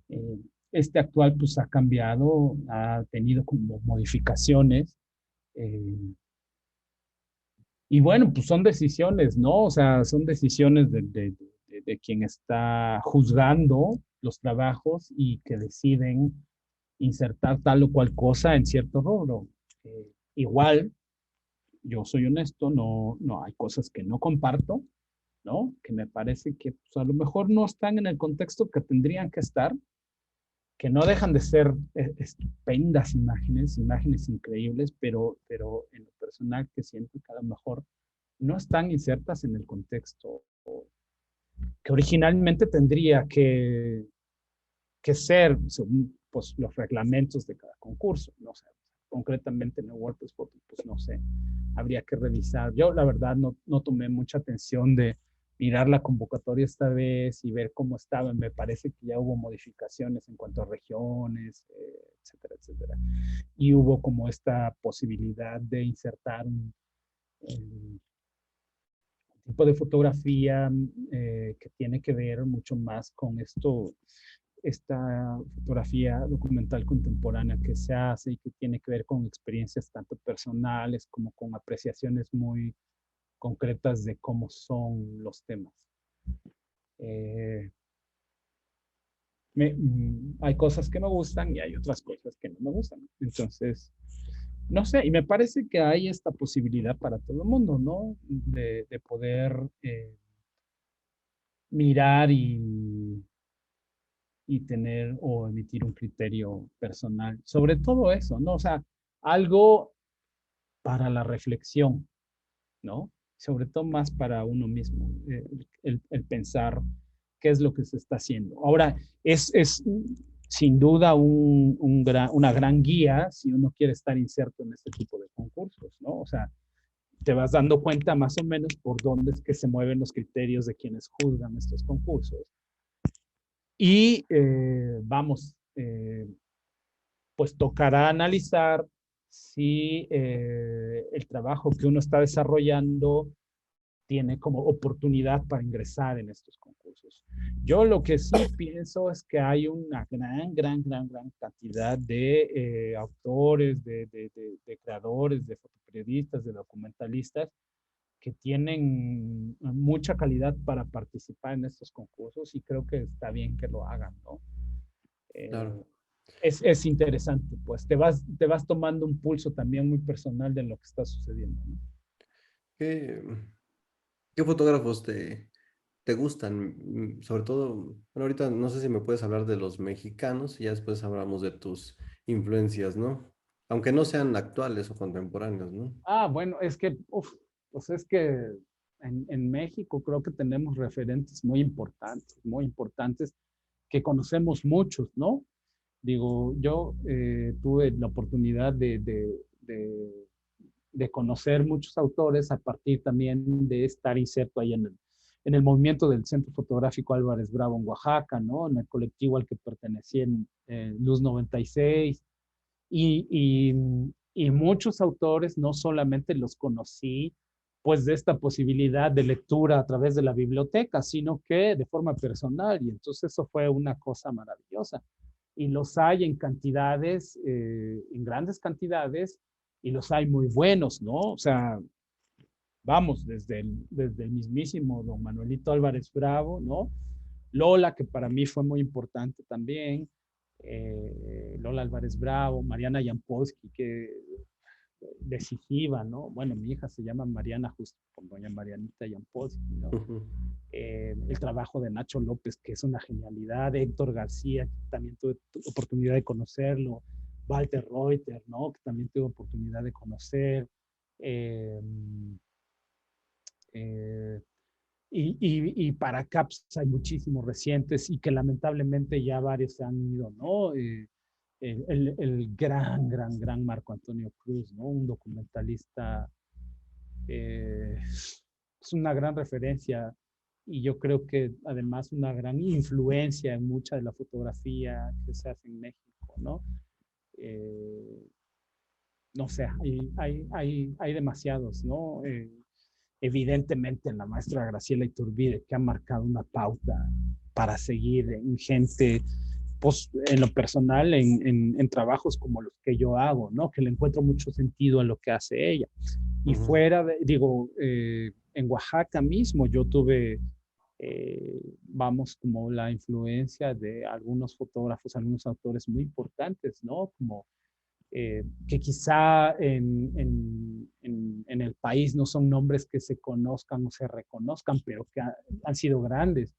Eh, este actual pues ha cambiado, ha tenido como modificaciones. eh, y bueno, pues son decisiones, ¿no? O sea, son decisiones de quien está juzgando los trabajos y que deciden insertar tal o cual cosa en cierto rubro. Igual, yo soy honesto, no hay cosas que no comparto, ¿no? Que me parece que pues, a lo mejor no están en el contexto que tendrían que estar, que no dejan de ser estupendas imágenes, imágenes increíbles, pero en lo personal que siento que a lo mejor no están insertas en el contexto que originalmente tendría que ser según pues, los reglamentos de cada concurso. No sé, concretamente en el WordPress Photo, pues no sé, habría que revisar. Yo la verdad no tomé mucha atención de mirar la convocatoria esta vez y ver cómo estaba. Me parece que ya hubo modificaciones en cuanto a regiones, etcétera, etcétera. Y hubo como esta posibilidad de insertar un tipo de fotografía que tiene que ver mucho más con esta fotografía documental contemporánea que se hace y que tiene que ver con experiencias tanto personales como con apreciaciones muy concretas de cómo son los temas. Eh, hay cosas que me gustan y hay otras cosas que no me gustan. Entonces, no sé, y me parece que hay esta posibilidad para todo el mundo, ¿no? De poder mirar y tener o emitir un criterio personal sobre todo eso, ¿no? O sea, algo para la reflexión, ¿no? Sobre todo más para uno mismo, el pensar qué es lo que se está haciendo. Ahora, es sin duda una gran guía si uno quiere estar inserto en este tipo de concursos, ¿no? O sea, te vas dando cuenta más o menos por dónde es que se mueven los criterios de quienes juzgan estos concursos. Y vamos, pues tocará analizar si el trabajo que uno está desarrollando tiene como oportunidad para ingresar en estos concursos. Yo lo que sí pienso es que hay una gran cantidad de autores, de creadores, de fotoperiodistas, de documentalistas que tienen mucha calidad para participar en estos concursos y creo que está bien que lo hagan, ¿no? Eh, Claro. es interesante, pues te vas tomando un pulso también muy personal de lo que está sucediendo, ¿no? ¿Qué, qué fotógrafos te gustan? Sobre todo, bueno, ahorita no sé si me puedes hablar de los mexicanos y ya después hablamos de tus influencias, ¿no? Aunque no sean actuales o contemporáneos, ¿no? Ah, bueno, es que, uf, pues es que en México creo que tenemos referentes muy importantes, que conocemos muchos, ¿no? Digo, yo tuve la oportunidad de conocer muchos autores a partir también de estar inserto ahí en el movimiento del Centro Fotográfico Álvarez Bravo en Oaxaca, ¿no? En el colectivo al que pertenecía en Luz 96. Y, y, y muchos autores no solamente los conocí pues de esta posibilidad de lectura a través de la biblioteca, sino que de forma personal. Y entonces eso fue una cosa maravillosa. Y los hay en cantidades, en grandes cantidades, y los hay muy buenos, ¿no? O sea, vamos, desde el mismísimo don Manuelito Álvarez Bravo, ¿no? Lola, que para mí fue muy importante también, Lola Álvarez Bravo, Mariana Jampolsky, que decisiva, ¿no? Bueno, mi hija se llama Mariana justo por doña Marianita Jampolsky, ¿no? Ujú, El trabajo de Nacho López, que es una genialidad, Héctor García, que también tuve oportunidad de conocerlo, Walter Reuter, ¿no? Que también tuve oportunidad de conocer, eh, eh, y para acá pues, hay muchísimos recientes y que lamentablemente ya varios se han ido, ¿no? El gran Marco Antonio Cruz, ¿no? Un documentalista, es una gran referencia y yo creo que además una gran influencia en mucha de la fotografía que se hace en México, ¿no? Eh, no sé, hay demasiados, ¿no? Evidentemente la maestra Graciela Iturbide, que ha marcado una pauta para seguir en gente, pues en lo personal, en trabajos como los que yo hago, ¿no? Que le encuentro mucho sentido a lo que hace ella. Y ujú, fuera de, digo, en Oaxaca mismo yo tuve, vamos, como la influencia de algunos fotógrafos, algunos autores muy importantes, ¿no? Como que quizá en el país no son nombres que se conozcan o se reconozcan, pero que han sido grandes.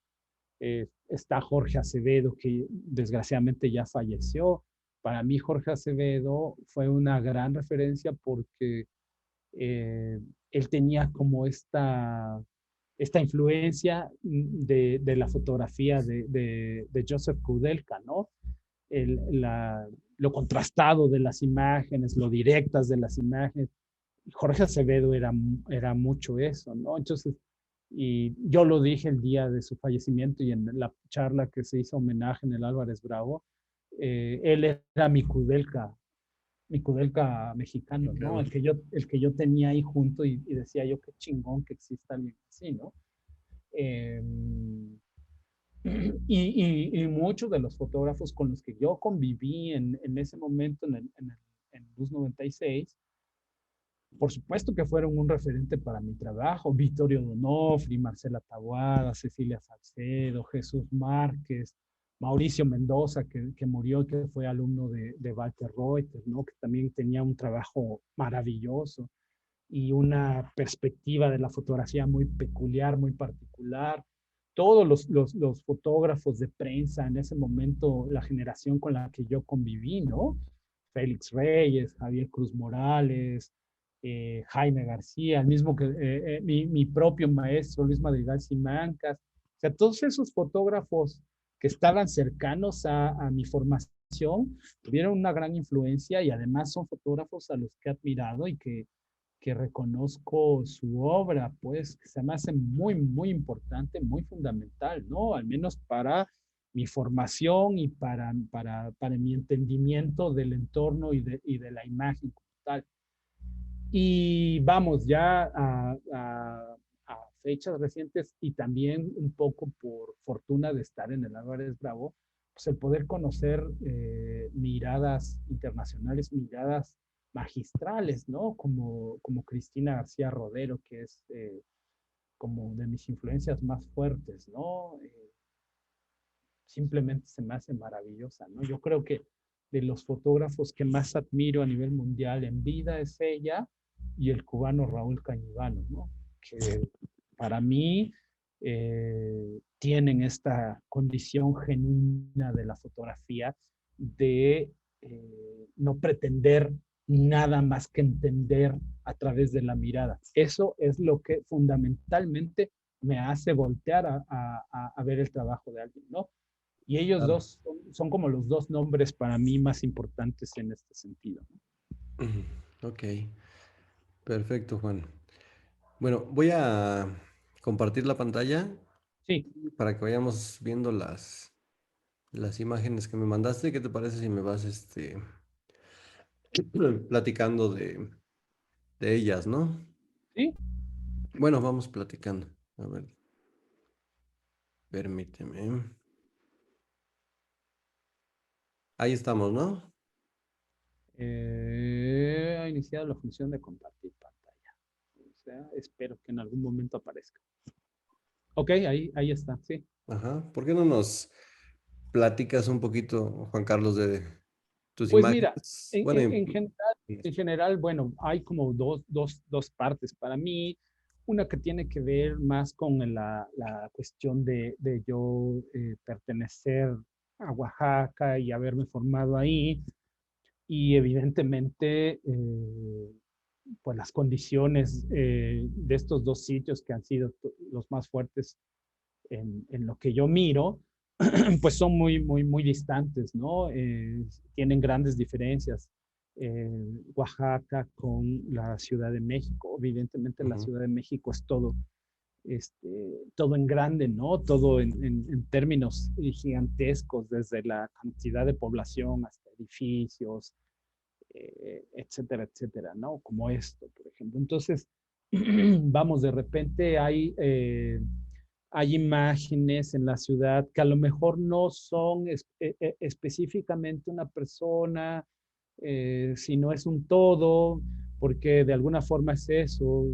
Está Jorge Acevedo, que desgraciadamente ya falleció. Para mí Jorge Acevedo fue una gran referencia porque él tenía como esta influencia de la fotografía de Joseph Kudelka, ¿no? Lo contrastado de las imágenes, lo directas de las imágenes. Jorge Acevedo era mucho eso, ¿no? Entonces, y yo lo dije el día de su fallecimiento y en la charla que se hizo homenaje en el Álvarez Bravo, él era mi Kudelka mexicano, ¿no? mexicano. El que yo tenía ahí junto y decía yo, qué chingón que exista alguien así, ¿no? Eh, y muchos de los fotógrafos con los que yo conviví en ese momento en Luz 96, por supuesto que fueron un referente para mi trabajo. Vittorio Donofri, Marcela Taboada, Cecilia Salcedo, Jesús Márquez, Mauricio Mendoza, que murió y que fue alumno de Walter Reuter, ¿no? Que también tenía un trabajo maravilloso y una perspectiva de la fotografía muy peculiar, muy particular. Todos los fotógrafos de prensa en ese momento, la generación con la que yo conviví, ¿no? Félix Reyes, Javier Cruz Morales, Jaime García, el mismo que mi propio maestro Luis Madrigal Simancas. O sea, todos esos fotógrafos que estaban cercanos a mi formación tuvieron una gran influencia y además son fotógrafos a los que he admirado y que reconozco su obra, pues, que se me hace muy importante, muy fundamental, ¿no? Al menos para mi formación y para mi entendimiento del entorno y de la imagen como tal. Y vamos ya a fechas recientes y también un poco por fortuna de estar en el Álvarez Bravo, pues el poder conocer miradas internacionales, miradas magistrales, ¿no? Como Cristina García Rodero, que es como de mis influencias más fuertes, ¿no? Simplemente se me hace maravillosa, ¿no? Yo creo que de los fotógrafos que más admiro a nivel mundial en vida es ella y el cubano Raúl Cañivano, ¿no? Que para mí tienen esta condición genuina de la fotografía de no pretender nada más que entender a través de la mirada. Eso es lo que fundamentalmente me hace voltear a ver el trabajo de alguien, ¿no? Y ellos Claro. dos son como los dos nombres para mí más importantes en este sentido, ¿no? Ujú. Ok, perfecto, Juan. Bueno, voy a compartir la pantalla Sí, para que vayamos viendo las imágenes que me mandaste. ¿Qué te parece si me vas platicando de ellas, ¿no? sí. Bueno, vamos platicando. A ver, permíteme. Ahí estamos, ¿no? Ha iniciado la función de compartir pantalla. O sea, espero que en algún momento aparezca. Ok, ahí está, sí. Ajá. ¿Por qué no nos platicas un poquito, Juan Carlos, de tus Pues mira, imágenes? Bueno, en general, bueno, hay como dos partes para mí. Una que tiene que ver más con la cuestión de yo pertenecer a Oaxaca y haberme formado ahí. Y evidentemente, pues las condiciones de estos dos sitios que han sido los más fuertes en lo que yo miro, pues son muy distantes, ¿no? Tienen grandes diferencias. Oaxaca con la Ciudad de México. Evidentemente la ujú, Ciudad de México es todo, todo en grande, ¿no? Todo en términos gigantescos, desde la cantidad de población hasta edificios, etcétera, etcétera, ¿no? Como esto, por ejemplo. Entonces, vamos, de repente hay imágenes en la ciudad que a lo mejor no son específicamente una persona, sino es un todo, porque de alguna forma es eso,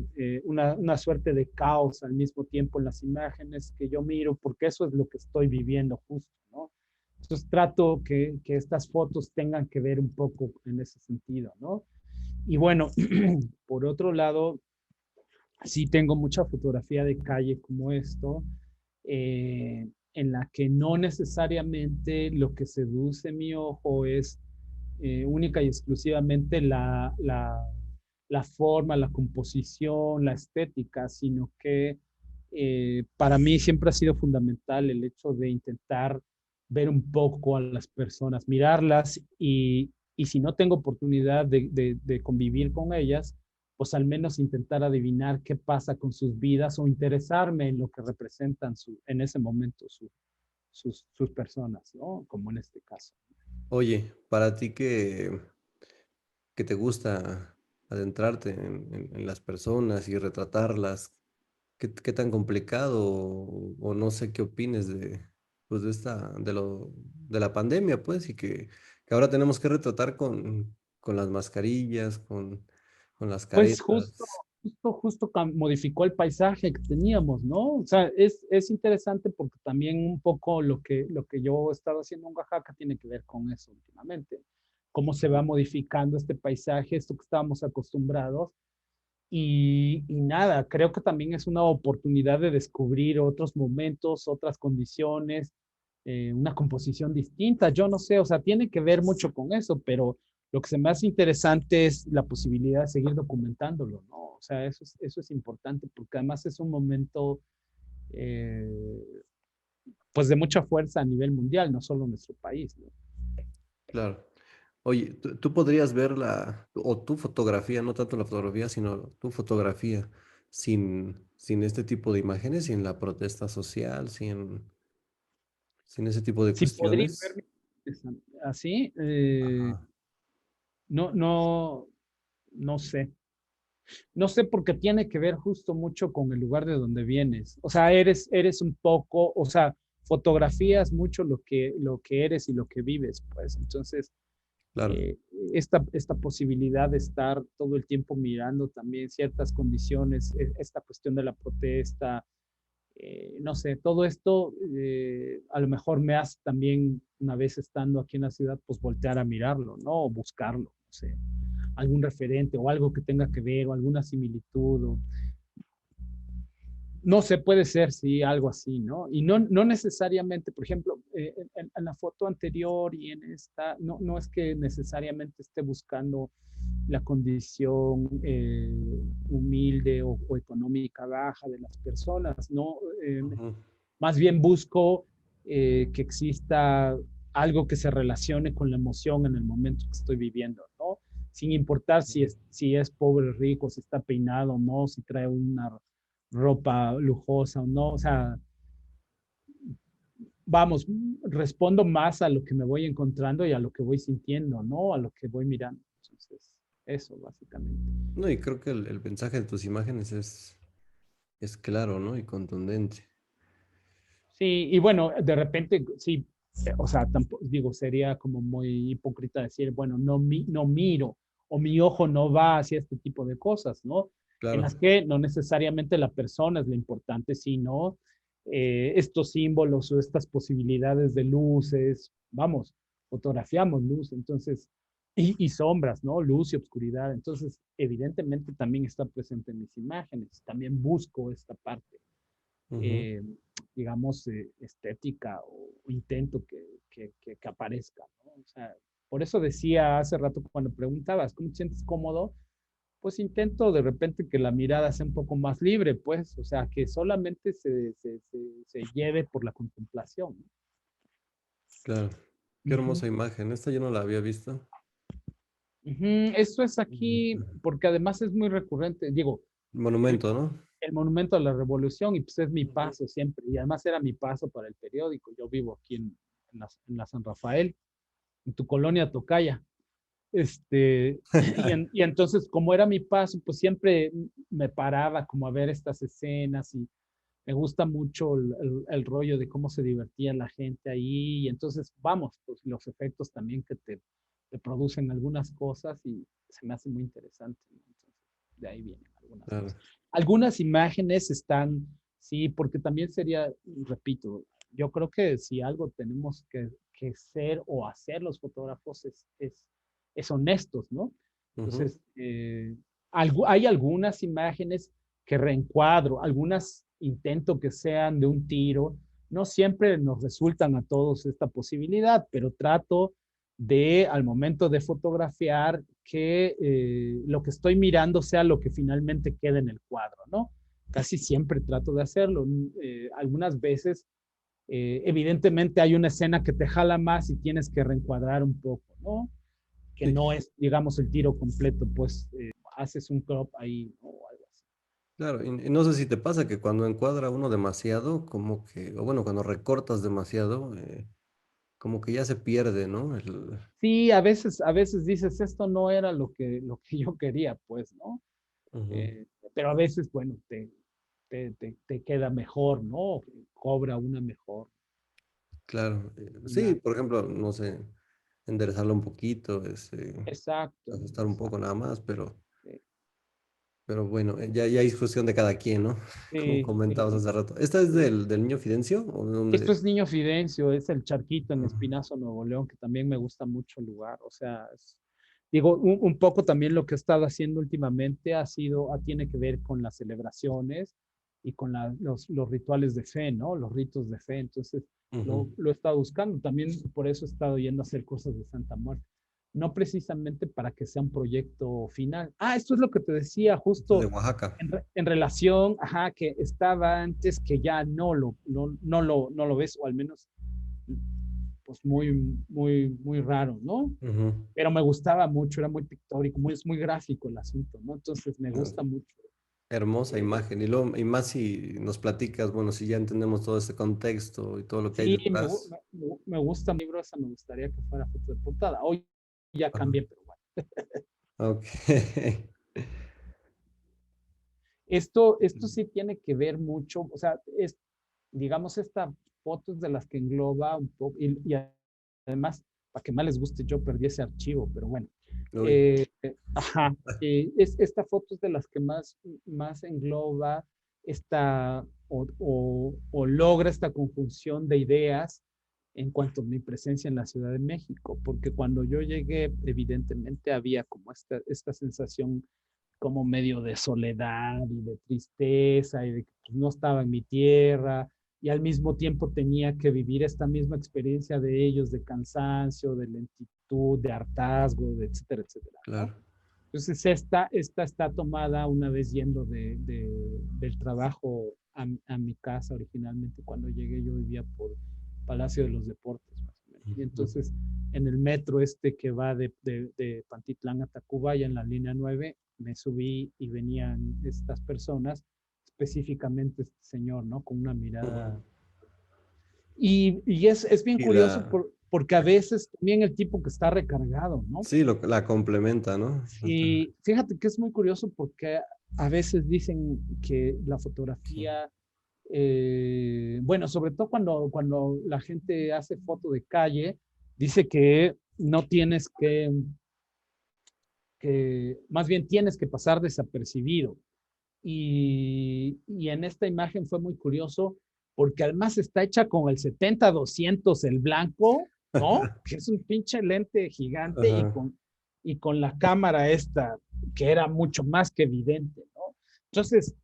una suerte de caos al mismo tiempo en las imágenes que yo miro, porque eso es lo que estoy viviendo justo, ¿no? Entonces trato que estas fotos tengan que ver un poco en ese sentido, ¿no? Y bueno, por otro lado, sí tengo mucha fotografía de calle como esto, en la que no necesariamente lo que seduce mi ojo es única y exclusivamente la forma, la composición, la estética, sino que para mí siempre ha sido fundamental el hecho de intentar ver un poco a las personas, mirarlas y si no tengo oportunidad de convivir con ellas, pues al menos intentar adivinar qué pasa con sus vidas o interesarme en lo que representan en ese momento sus personas, ¿no? Como en este caso. oye, para ti que te gusta adentrarte en las personas y retratarlas, ¿qué tan complicado o no sé qué opines pues de la pandemia, pues, y que ahora tenemos que retratar con las mascarillas, con las Pues caretas? justo modificó el paisaje que teníamos, ¿no? O sea, es interesante porque también un poco lo que yo he estado haciendo en Oaxaca tiene que ver con eso últimamente. Cómo se va modificando este paisaje, esto que estábamos acostumbrados. Y nada, creo que también es una oportunidad de descubrir otros momentos, otras condiciones, una composición distinta. Yo no sé, o sea, tiene que ver mucho con eso, pero lo que se me hace interesante es la posibilidad de seguir documentándolo, ¿no? O sea, eso es importante porque además es un momento, eh, pues, de mucha fuerza a nivel mundial, no solo en nuestro país, ¿no? Claro. Oye, tú podrías ver o tu fotografía, no tanto la fotografía, sino tu fotografía sin este tipo de imágenes, sin la protesta social, sin ese tipo de Si podría cuestiones. verme así, Ajá, no, no sé. No sé porque tiene que ver justo mucho con el lugar de donde vienes. O sea, eres un poco, o sea, fotografías mucho lo que eres y lo que vives, pues. Entonces, claro. eh, esta posibilidad de estar todo el tiempo mirando también ciertas condiciones, esta cuestión de la protesta, no sé, todo esto a lo mejor me hace también, una vez estando aquí en la ciudad, pues voltear a mirarlo, ¿no? O buscarlo, no sé, algún referente o algo que tenga que ver o alguna similitud o no sé, puede ser, sí, algo así, ¿no? Y no necesariamente, por ejemplo, en la foto anterior y en esta, no es que necesariamente esté buscando la condición humilde o económica baja de las personas, ¿no? Ujú, Más bien busco que exista algo que se relacione con la emoción en el momento que estoy viviendo, ¿no? Sin importar si es pobre, rico, si está peinado o no, si trae una ropa lujosa o no, o sea, vamos, respondo más a lo que me voy encontrando y a lo que voy sintiendo, ¿no? A lo que voy mirando. Entonces, eso básicamente. no, y creo que el mensaje de tus imágenes es claro, ¿no? Y contundente. Sí, y bueno, de repente, sí, o sea, tampoco, digo, sería como muy hipócrita decir, bueno, no miro o mi ojo no va hacia este tipo de cosas, ¿no? En Claro. las que no necesariamente la persona es lo importante, sino estos símbolos o estas posibilidades de luces, vamos, fotografiamos luz, entonces, y sombras, ¿no? Luz y oscuridad, entonces, evidentemente también está presente en mis imágenes, también busco esta parte. Ujú. Eh, digamos, estética o intento que aparezca, ¿no? O sea, por eso decía hace rato cuando preguntabas, ¿cómo te sientes cómodo? Pues intento de repente que la mirada sea un poco más libre, pues, o sea, que solamente se lleve por la contemplación, ¿no? Claro. Qué Ujú. hermosa imagen. Esta yo no la había visto. Ujú. Eso es aquí, Ujú. porque además es muy recurrente, digo, el, Monumento, ¿no? el Monumento a la Revolución, y pues es mi Ujú. paso siempre, y además era mi paso para el periódico. Yo vivo aquí en la San Rafael, en tu colonia Tocaya. Y entonces, como era mi paso, pues siempre me paraba como a ver estas escenas y me gusta mucho el rollo de cómo se divertía la gente ahí. Y entonces, vamos, pues los efectos también que te producen algunas cosas y se me hace muy interesante, ¿no? Entonces, de ahí vienen algunas Claro. cosas. Algunas imágenes están, sí, porque también sería, repito, yo creo que si algo tenemos que ser o hacer los fotógrafos es honestos, ¿no? Ujú. Entonces, hay algunas imágenes que reencuadro, algunas intento que sean de un tiro. No siempre nos resultan a todos esta posibilidad, pero trato de, al momento de fotografiar, que lo que estoy mirando sea lo que finalmente quede en el cuadro, ¿no? Casi siempre trato de hacerlo. Algunas veces, evidentemente, hay una escena que te jala más y tienes que reencuadrar un poco, ¿no? Que Sí, no es, digamos, el tiro completo, pues haces un crop ahí o algo así. claro. Y no sé si te pasa que cuando encuadra uno demasiado, como que, o bueno, cuando recortas demasiado, como que ya se pierde, ¿no? Sí, a veces dices, esto no era lo que yo quería, pues, ¿no? Ujú. Eh, pero a veces, bueno, te queda mejor, ¿no? Cobra una mejor Claro. Sí, imagen. por ejemplo, no sé, enderezarlo un poquito, Exacto, ajustar un poco exacto. nada más, Sí, pero bueno, ya es cuestión de cada quien, ¿no? Como sí, comentabas sí. hace rato. ¿Esta es del niño Fidencio? ¿O de Esto dónde? es Niño Fidencio, es el Charquito en Ujú. Espinazo, Nuevo León, que también me gusta mucho el lugar. O sea, digo, un poco también lo que he estado haciendo últimamente tiene que ver con las celebraciones y con los rituales de fe, ¿no? Los ritos de fe. Entonces, Ujú. lo he estado buscando. También por eso he estado yendo a hacer cosas de Santa Muerte. No precisamente para que sea un proyecto final. Ah, esto es lo que te decía Este es de justo Oaxaca. en relación, ajá, que estaba antes, que ya no lo ves, o al menos, pues muy, muy, muy raro, ¿no? Ujú. Pero me gustaba mucho, era muy pictórico, es muy gráfico el asunto, ¿no? Entonces me Ah, gusta mucho. hermosa Eh, imagen. Y más si nos platicas, bueno, si ya entendemos todo este contexto y todo lo que hay sí, me, gu- detrás. me, me gusta mi libro, esa me gustaría que fuera foto de portada. Hoy ya Ajá. cambié, pero bueno. Ok. Esto sí tiene que ver mucho, o sea, digamos, esta foto es de las que engloba un poco, y además, para que más les guste, yo perdí ese archivo, pero bueno. Uy. Esta foto es de las que más engloba esta, o logra esta conjunción de ideas en cuanto a mi presencia en la Ciudad de México, porque cuando yo llegué, evidentemente había como esta sensación como medio de soledad y de tristeza y de que pues, no estaba en mi tierra y al mismo tiempo tenía que vivir esta misma experiencia de ellos, de cansancio, de lentitud, de hartazgo, de etcétera, etcétera, ¿no? Claro. Entonces, esta está tomada una vez yendo del trabajo a mi casa originalmente. Cuando llegué, yo vivía por Palacio de los Deportes, más o menos. Y Ujú. entonces, en el metro que va de Pantitlán a Tacubaya, en la línea 9 me subí y venían estas personas, específicamente este señor, ¿no? Con una Ujú. mirada. Y es bien Y curioso la, porque a veces también el tipo que está recargado, ¿no? sí, la complementa, ¿no? Y fíjate que es muy curioso porque a veces dicen que la fotografía, bueno, sobre todo cuando la gente hace foto de calle, dice que no tienes más bien tienes que pasar desapercibido. Y en esta imagen fue muy curioso porque además está hecha con el 70-200 el blanco, ¿no? Que es un pinche lente gigante Ajá. y con la cámara esta, que era mucho más que evidente, ¿no? Entonces,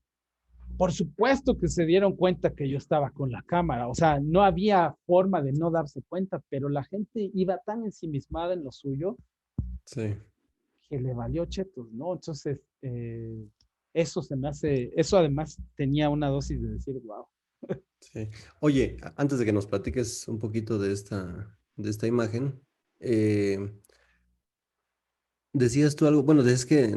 por supuesto que se dieron cuenta que yo estaba con la cámara, o sea, no había forma de no darse cuenta, pero la gente iba tan ensimismada en lo suyo Sí, que le valió chetos, ¿no? Entonces, eso se me hace, eso además tenía una dosis de decir, wow. sí. Oye, antes de que nos platiques un poquito de esta imagen, eh, decías tú algo, bueno, es que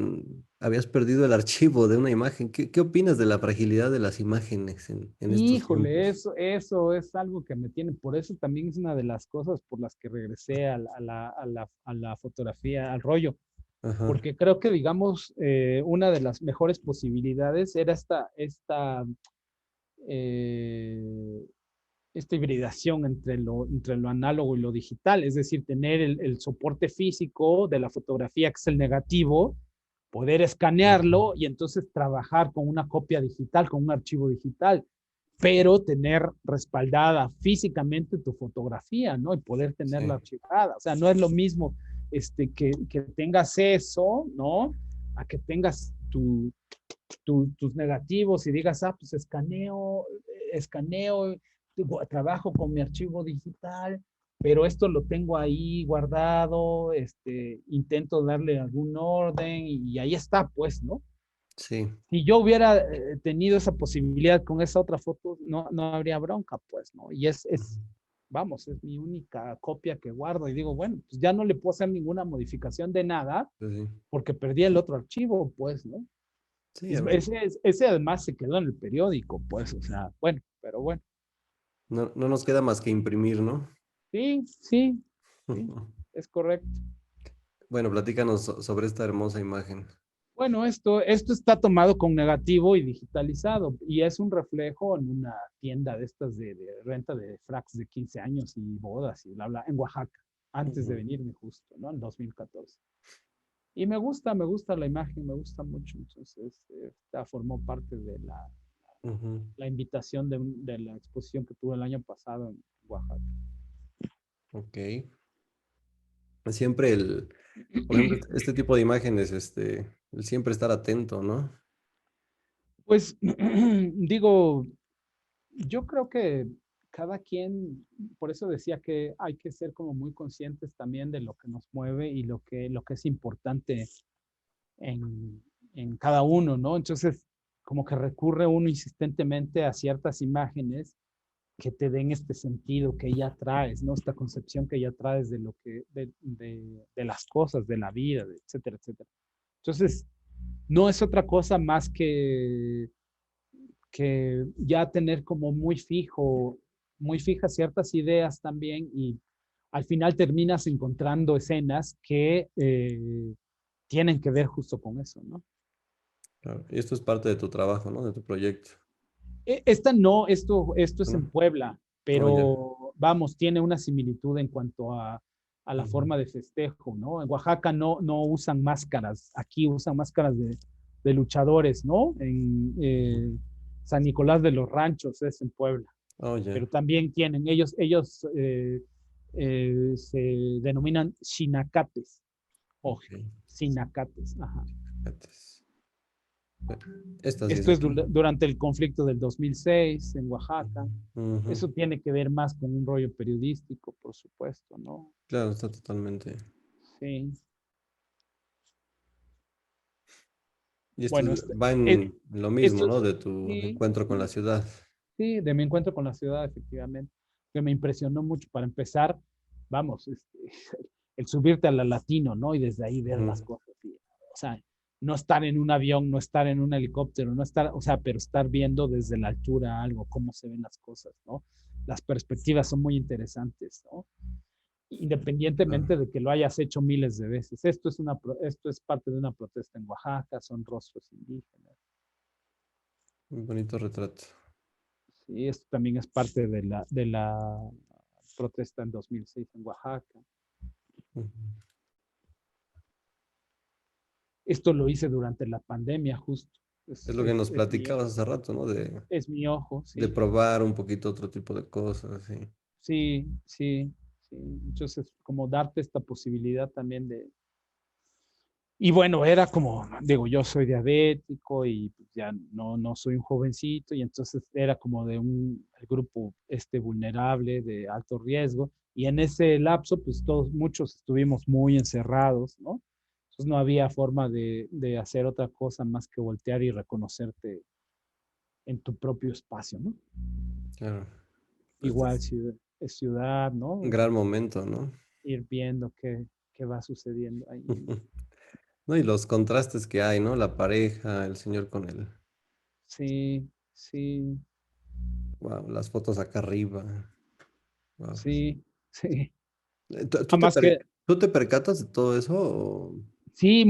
habías perdido el archivo de una imagen. ¿Qué opinas de la fragilidad de las imágenes en estos Híjole, tiempos? eso es algo que me tiene, por eso también es una de las cosas por las que regresé a la fotografía, al rollo, Ajá. porque creo que, digamos, una de las mejores posibilidades era eh, esta hibridación entre lo análogo y lo digital, es decir, tener el soporte físico de la fotografía, que es el negativo, poder Ujú. escanearlo y entonces trabajar con una copia digital, con un archivo digital, pero tener respaldada físicamente tu fotografía, ¿no? Y poder tenerla Sí, archivada. O sea, no es lo mismo que tengas eso, ¿no? A que tengas tus negativos y digas, ah, pues escaneo, trabajo con mi archivo digital, pero esto lo tengo ahí guardado, intento darle algún orden y ahí está, pues, ¿no? sí. Si yo hubiera tenido esa posibilidad con esa otra foto, no habría bronca, pues, ¿no? Y Ujú. vamos, es mi única copia que guardo y digo, bueno, pues ya no le puedo hacer ninguna modificación de nada Sí, sí. porque perdí el otro archivo, pues, ¿no? Sí, Y ese además se quedó en el periódico, pues, o sea, bueno, pero bueno. no, no nos queda más que imprimir, ¿no? Sí, sí, sí, es correcto. Bueno, platícanos sobre esta hermosa imagen. Bueno, esto está tomado con negativo y digitalizado y es un reflejo en una tienda de estas de renta de fracs de 15 años y bodas y bla, bla, en Oaxaca, antes de Ujú. venirme justo, ¿no? En 2014. Y me gusta la imagen, me gusta mucho. Entonces, esta formó parte de Ujú. la invitación de la exposición que tuve el año pasado en Oaxaca. Ok. Siempre por ejemplo, este tipo de imágenes, el siempre estar atento, ¿no? Pues digo, yo creo que cada quien, por eso decía que hay que ser como muy conscientes también de lo que nos mueve y lo que es importante en cada uno, ¿no? Entonces, como que recurre uno insistentemente a ciertas imágenes que te den este sentido que ya traes, ¿no? Esta concepción que ya traes de lo de las cosas, de la vida, etcétera, etcétera. Entonces, no es otra cosa más que ya tener como muy fijas ciertas ideas también y al final terminas encontrando escenas que tienen que ver justo con eso, ¿no? Claro. Y esto es parte de tu trabajo, ¿no? De tu proyecto, Esta no, esto es en ¿no? Puebla, Oh, ya. pero vamos, tiene una similitud en cuanto a la Ujú. forma de festejo, ¿no? En Oaxaca no usan máscaras, aquí usan máscaras de luchadores, ¿no? Ujú. San Nicolás de los Ranchos es en Puebla, Oh, ya. pero también tienen, ellos se denominan Xinacates, o Ok. Sinacates, ajá. Antes. Esta sí es Esto es aquí. durante el conflicto del 2006 en Oaxaca. Ujú. Eso tiene que ver más con un rollo periodístico, por supuesto, ¿no? Claro, está totalmente. Sí. Y esto Bueno, va en lo mismo, esto ¿no? De tu sí, encuentro con la sí, ciudad. sí, de mi encuentro con la ciudad, efectivamente, que me impresionó mucho. Para empezar, vamos, el subirte a la Latino, ¿no? Y desde ahí ver las Ujú. cosas. O sea, no estar en un avión, no estar en un helicóptero, no estar, o sea, pero estar viendo desde la altura algo, cómo se ven las cosas, ¿no? Las perspectivas son muy interesantes, ¿no? Claro, Independientemente de que lo hayas hecho miles de veces. Esto es parte de una protesta en Oaxaca, son rostros indígenas. un bonito retrato. Sí, esto también es parte de la protesta en 2006 en Oaxaca. Ujú. Esto lo hice durante la pandemia, justo. Es lo que nos Es mi, platicabas hace rato, ¿no? es mi ojo, De sí. probar un poquito otro tipo de cosas, sí. Sí, sí, sí. Entonces, como darte esta posibilidad también de... Y bueno, era como, digo, yo soy diabético y pues, ya no soy un jovencito y entonces era como de un el grupo vulnerable de alto riesgo y en ese lapso pues muchos estuvimos muy encerrados, ¿no? Entonces no había forma de hacer otra cosa más que voltear y reconocerte en tu propio espacio, ¿no? Claro. Pues Igual es es ciudad, un ¿no? gran momento, ¿no? Ir viendo qué va sucediendo ahí. No, y los contrastes que hay, ¿no? La pareja, el señor con él. Sí, sí, Wow, las fotos acá arriba. Wow. sí, sí. ¿Tú Además que tú te percatas de todo eso o sí,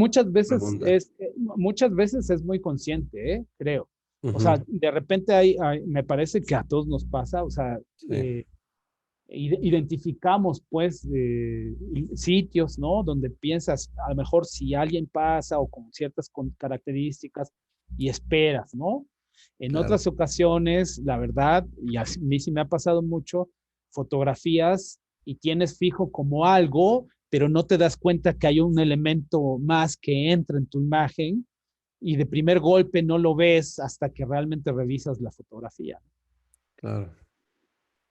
pregunta? muchas veces es muy consciente, creo. O sea, Ujú. de repente me parece que a todos nos pasa, o sea, Sí, identificamos pues sitios, ¿no? Donde piensas, a lo mejor si alguien pasa o con ciertas características y esperas, ¿no? En claro, otras ocasiones, la verdad, y a mí sí me ha pasado mucho, fotografías y tienes fijo como algo, pero no te das cuenta que hay un elemento más que entra en tu imagen y de primer golpe no lo ves hasta que realmente revisas la fotografía. claro.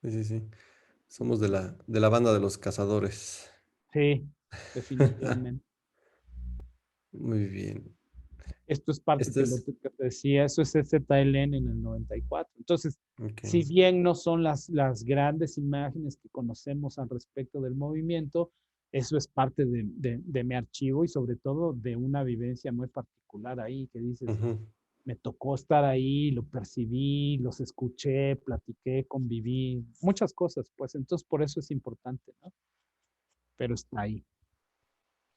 Sí, sí, sí. Somos de la banda de los cazadores. Sí, definitivamente. Muy bien. Esto es parte Este que lo es, que te decía, eso es ZLN en el 94. Entonces, ok. si bien no son las grandes imágenes que conocemos al respecto del movimiento, eso es parte de mi archivo y sobre todo de una vivencia muy particular ahí, que dices, Ujú. me tocó estar ahí, lo percibí, los escuché, platiqué, conviví, muchas cosas, pues entonces por eso es importante, ¿no? Pero está ahí.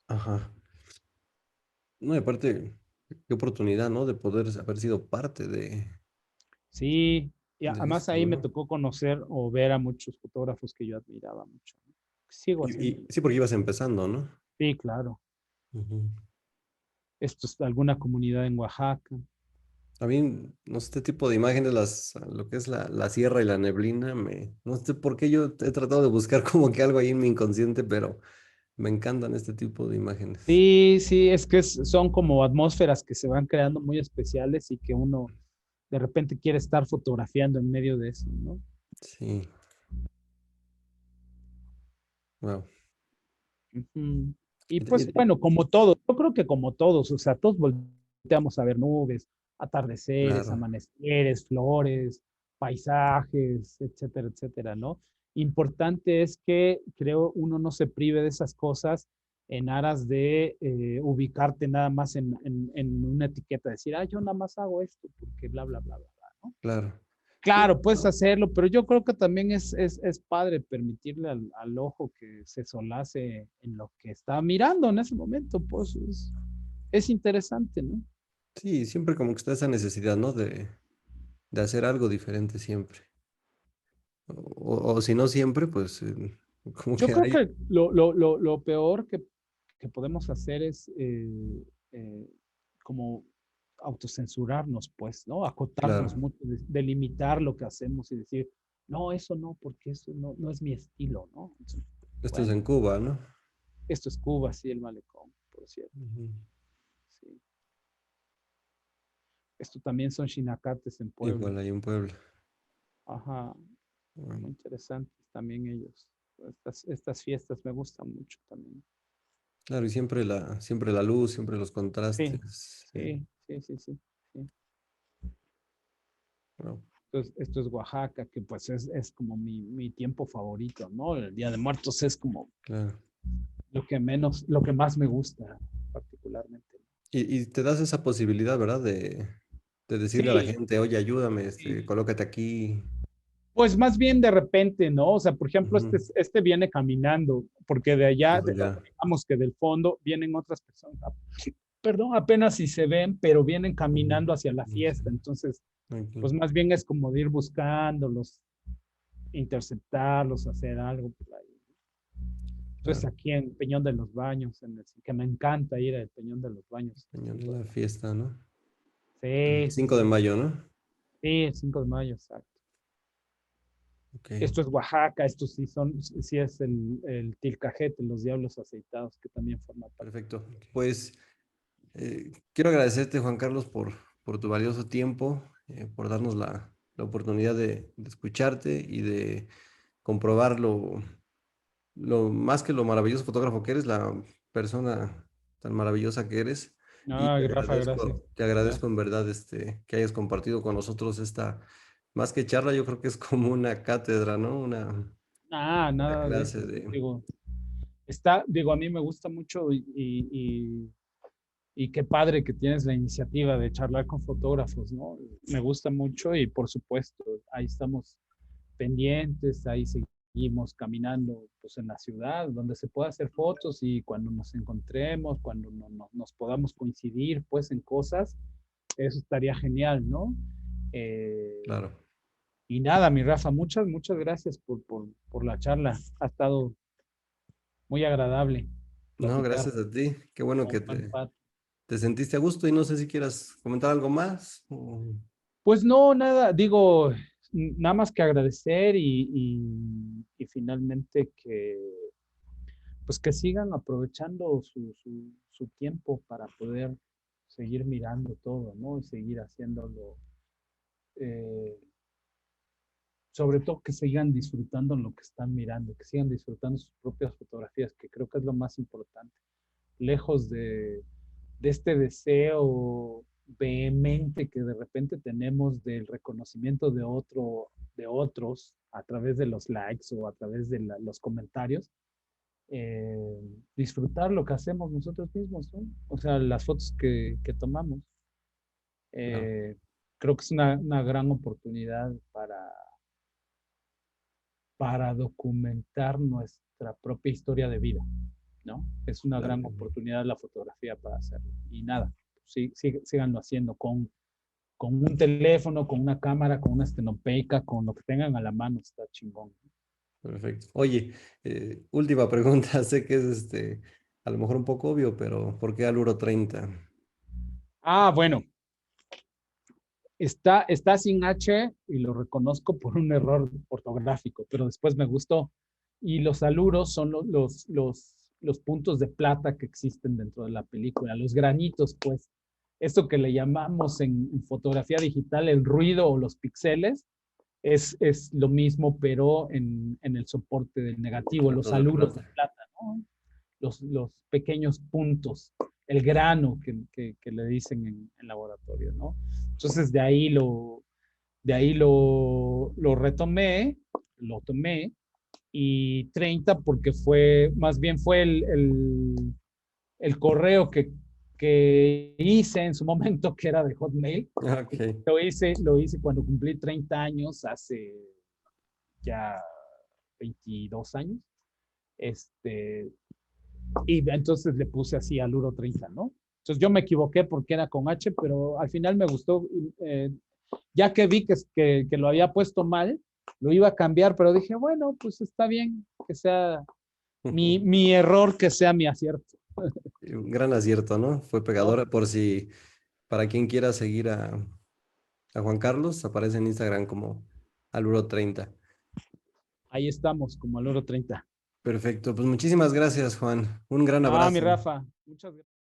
Ajá. No, y aparte, qué oportunidad, ¿no? De poder haber sido parte Sí, y de además esto, ahí me ¿no? tocó conocer o ver a muchos fotógrafos que yo admiraba mucho, ¿no? Sigo Y haciéndolo. sí, porque ibas empezando, ¿no? Sí, claro. Ujú. Esto es alguna comunidad en Oaxaca. A mí, no sé, este tipo de imágenes, lo que es la sierra y la neblina, no sé por qué yo he tratado de buscar como que algo ahí en mi inconsciente, pero me encantan este tipo de imágenes. Sí, sí, es que son como atmósferas que se van creando muy especiales y que uno de repente quiere estar fotografiando en medio de eso, ¿no? Sí, wow. Ujú. Y pues bueno, como todos, yo creo que como todos, o sea, todos volteamos a ver nubes, atardeceres, Claro, amaneceres, flores, paisajes, etcétera, etcétera, ¿no? Importante es que creo uno no se prive de esas cosas en aras de ubicarte nada más en una etiqueta, decir, ah, yo nada más hago esto porque bla, bla, bla, bla, bla, ¿no? claro. Sí, Claro, puedes ¿no? hacerlo, pero yo creo que también es padre permitirle al ojo que se solace en lo que está mirando en ese momento, pues es interesante, ¿no? Sí, siempre como que está esa necesidad, ¿no? De hacer algo diferente siempre. O si no siempre, pues como Yo que creo hay. que lo peor que podemos hacer es como autocensurarnos, pues, ¿no? Acotarnos Claro. mucho, delimitar lo que hacemos y decir, no, eso no, porque eso no es mi estilo, ¿no? Entonces, Esto es bueno, en Cuba, ¿no? esto es Cuba, sí, el malecón, por cierto, Ujú. sí. Esto también son chinacates en Puebla. Igual hay un pueblo. Ajá, Bueno, muy interesantes también ellos. Estas fiestas me gustan mucho también. claro, y siempre la luz, siempre los Sí, contrastes. sí. Bueno, Esto es Oaxaca, que pues es como mi tiempo favorito, ¿no? El Día de Muertos es como claro. lo que más me gusta particularmente. Y te das esa posibilidad, ¿verdad? De decirle a la Sí, gente, oye, ayúdame, sí. colócate aquí. Pues más bien de repente, ¿no? O sea, por ejemplo, Ujú. este viene caminando, porque de allá, Hijo, ya. digamos que del fondo vienen otras personas, perdón, apenas si se ven, pero vienen Ujú. caminando hacia la Ok, fiesta. Entonces, ok, pues más bien es como de ir buscándolos, interceptarlos, hacer algo por ahí. Entonces, claro. aquí en Peñón de los Baños, que me encanta ir al Peñón de los Baños. Señor de la fiesta, ¿no? Sí, sí, 5 de sí. mayo, ¿no? Sí, el 5 de mayo, exacto. Ok, Esto es Oaxaca, esto sí es el Tilcajete, los diablos aceitados, que también forma parte. perfecto. Pues quiero agradecerte, Juan Carlos, por tu valioso tiempo, por darnos la oportunidad de escucharte y de comprobar lo más que lo maravilloso fotógrafo que eres, la persona tan maravillosa que eres. Y Ah, Rafa, gracias. te agradezco Gracias. en verdad que hayas compartido con nosotros esta, más que charla, yo creo que es como una cátedra, ¿no? Ah, Una nada de clase eso. de... Digo, a mí me gusta mucho y qué padre que tienes la iniciativa de charlar con fotógrafos, ¿no? Me gusta mucho y por supuesto, ahí estamos pendientes, ahí seguimos caminando pues en la ciudad, donde se pueda hacer fotos y cuando nos encontremos, cuando nos podamos coincidir pues en cosas, eso estaría genial, ¿no? Eh, Claro. y nada, mi Rafa, muchas gracias por la charla. Ha estado muy agradable No, platicar gracias a ti. Qué bueno con que Juan Pat. te sentiste a gusto y no sé si quieras comentar algo más. Pues no, nada, digo, nada más que agradecer y finalmente pues que sigan aprovechando su tiempo para poder seguir mirando todo, ¿no? Y seguir haciéndolo, eh, sobre todo que sigan disfrutando lo que están mirando, que sigan disfrutando sus propias fotografías, que creo que es lo más importante, lejos de este deseo vehemente que de repente tenemos del reconocimiento de otros a través de los likes o a través de los comentarios, eh, disfrutar lo que hacemos nosotros mismos, ¿no? O sea, las fotos que tomamos. Claro, Eh, Creo que es una gran oportunidad para documentar nuestra propia historia de vida, ¿no? Es una claro gran que sí. oportunidad la fotografía para hacerlo. Y nada, sí, síganlo haciendo con un teléfono, con una cámara, con una estenopeica, con lo que tengan a la mano, está chingón. Perfecto. Oye, última pregunta. Sé que es a lo mejor un poco obvio, pero ¿por qué Aluro 30? Ah, bueno, está sin H y lo reconozco por un error ortográfico, pero después me gustó. Y los aluros son los puntos de plata que existen dentro de la película, los granitos, pues. Esto que le llamamos en fotografía digital el ruido o los píxeles, es lo mismo, pero en el soporte del negativo, los Plato de aluros de plata. plata, ¿no? Los pequeños puntos, el grano que le dicen en laboratorio, ¿no? Entonces de ahí lo retomé, lo tomé, y 30 porque más bien fue el correo que hice en su momento, que era de Hotmail. Ok, Lo hice cuando cumplí 30 años, hace ya 22 años. Este, y entonces le puse así al Uro 30, ¿no? Entonces yo me equivoqué porque era con H, pero al final me gustó. Ya que vi que lo había puesto mal, lo iba a cambiar, pero dije, bueno, pues está bien que sea mi error, que sea mi acierto. un gran acierto, ¿no? Fue ¿No? pegadora por si Para quien quiera seguir a Juan Carlos, aparece en Instagram como Aluro30. Ahí estamos, como al oro 30. Perfecto, pues muchísimas gracias, Juan. Un gran Ah, mi abrazo. Rafa, muchas gracias.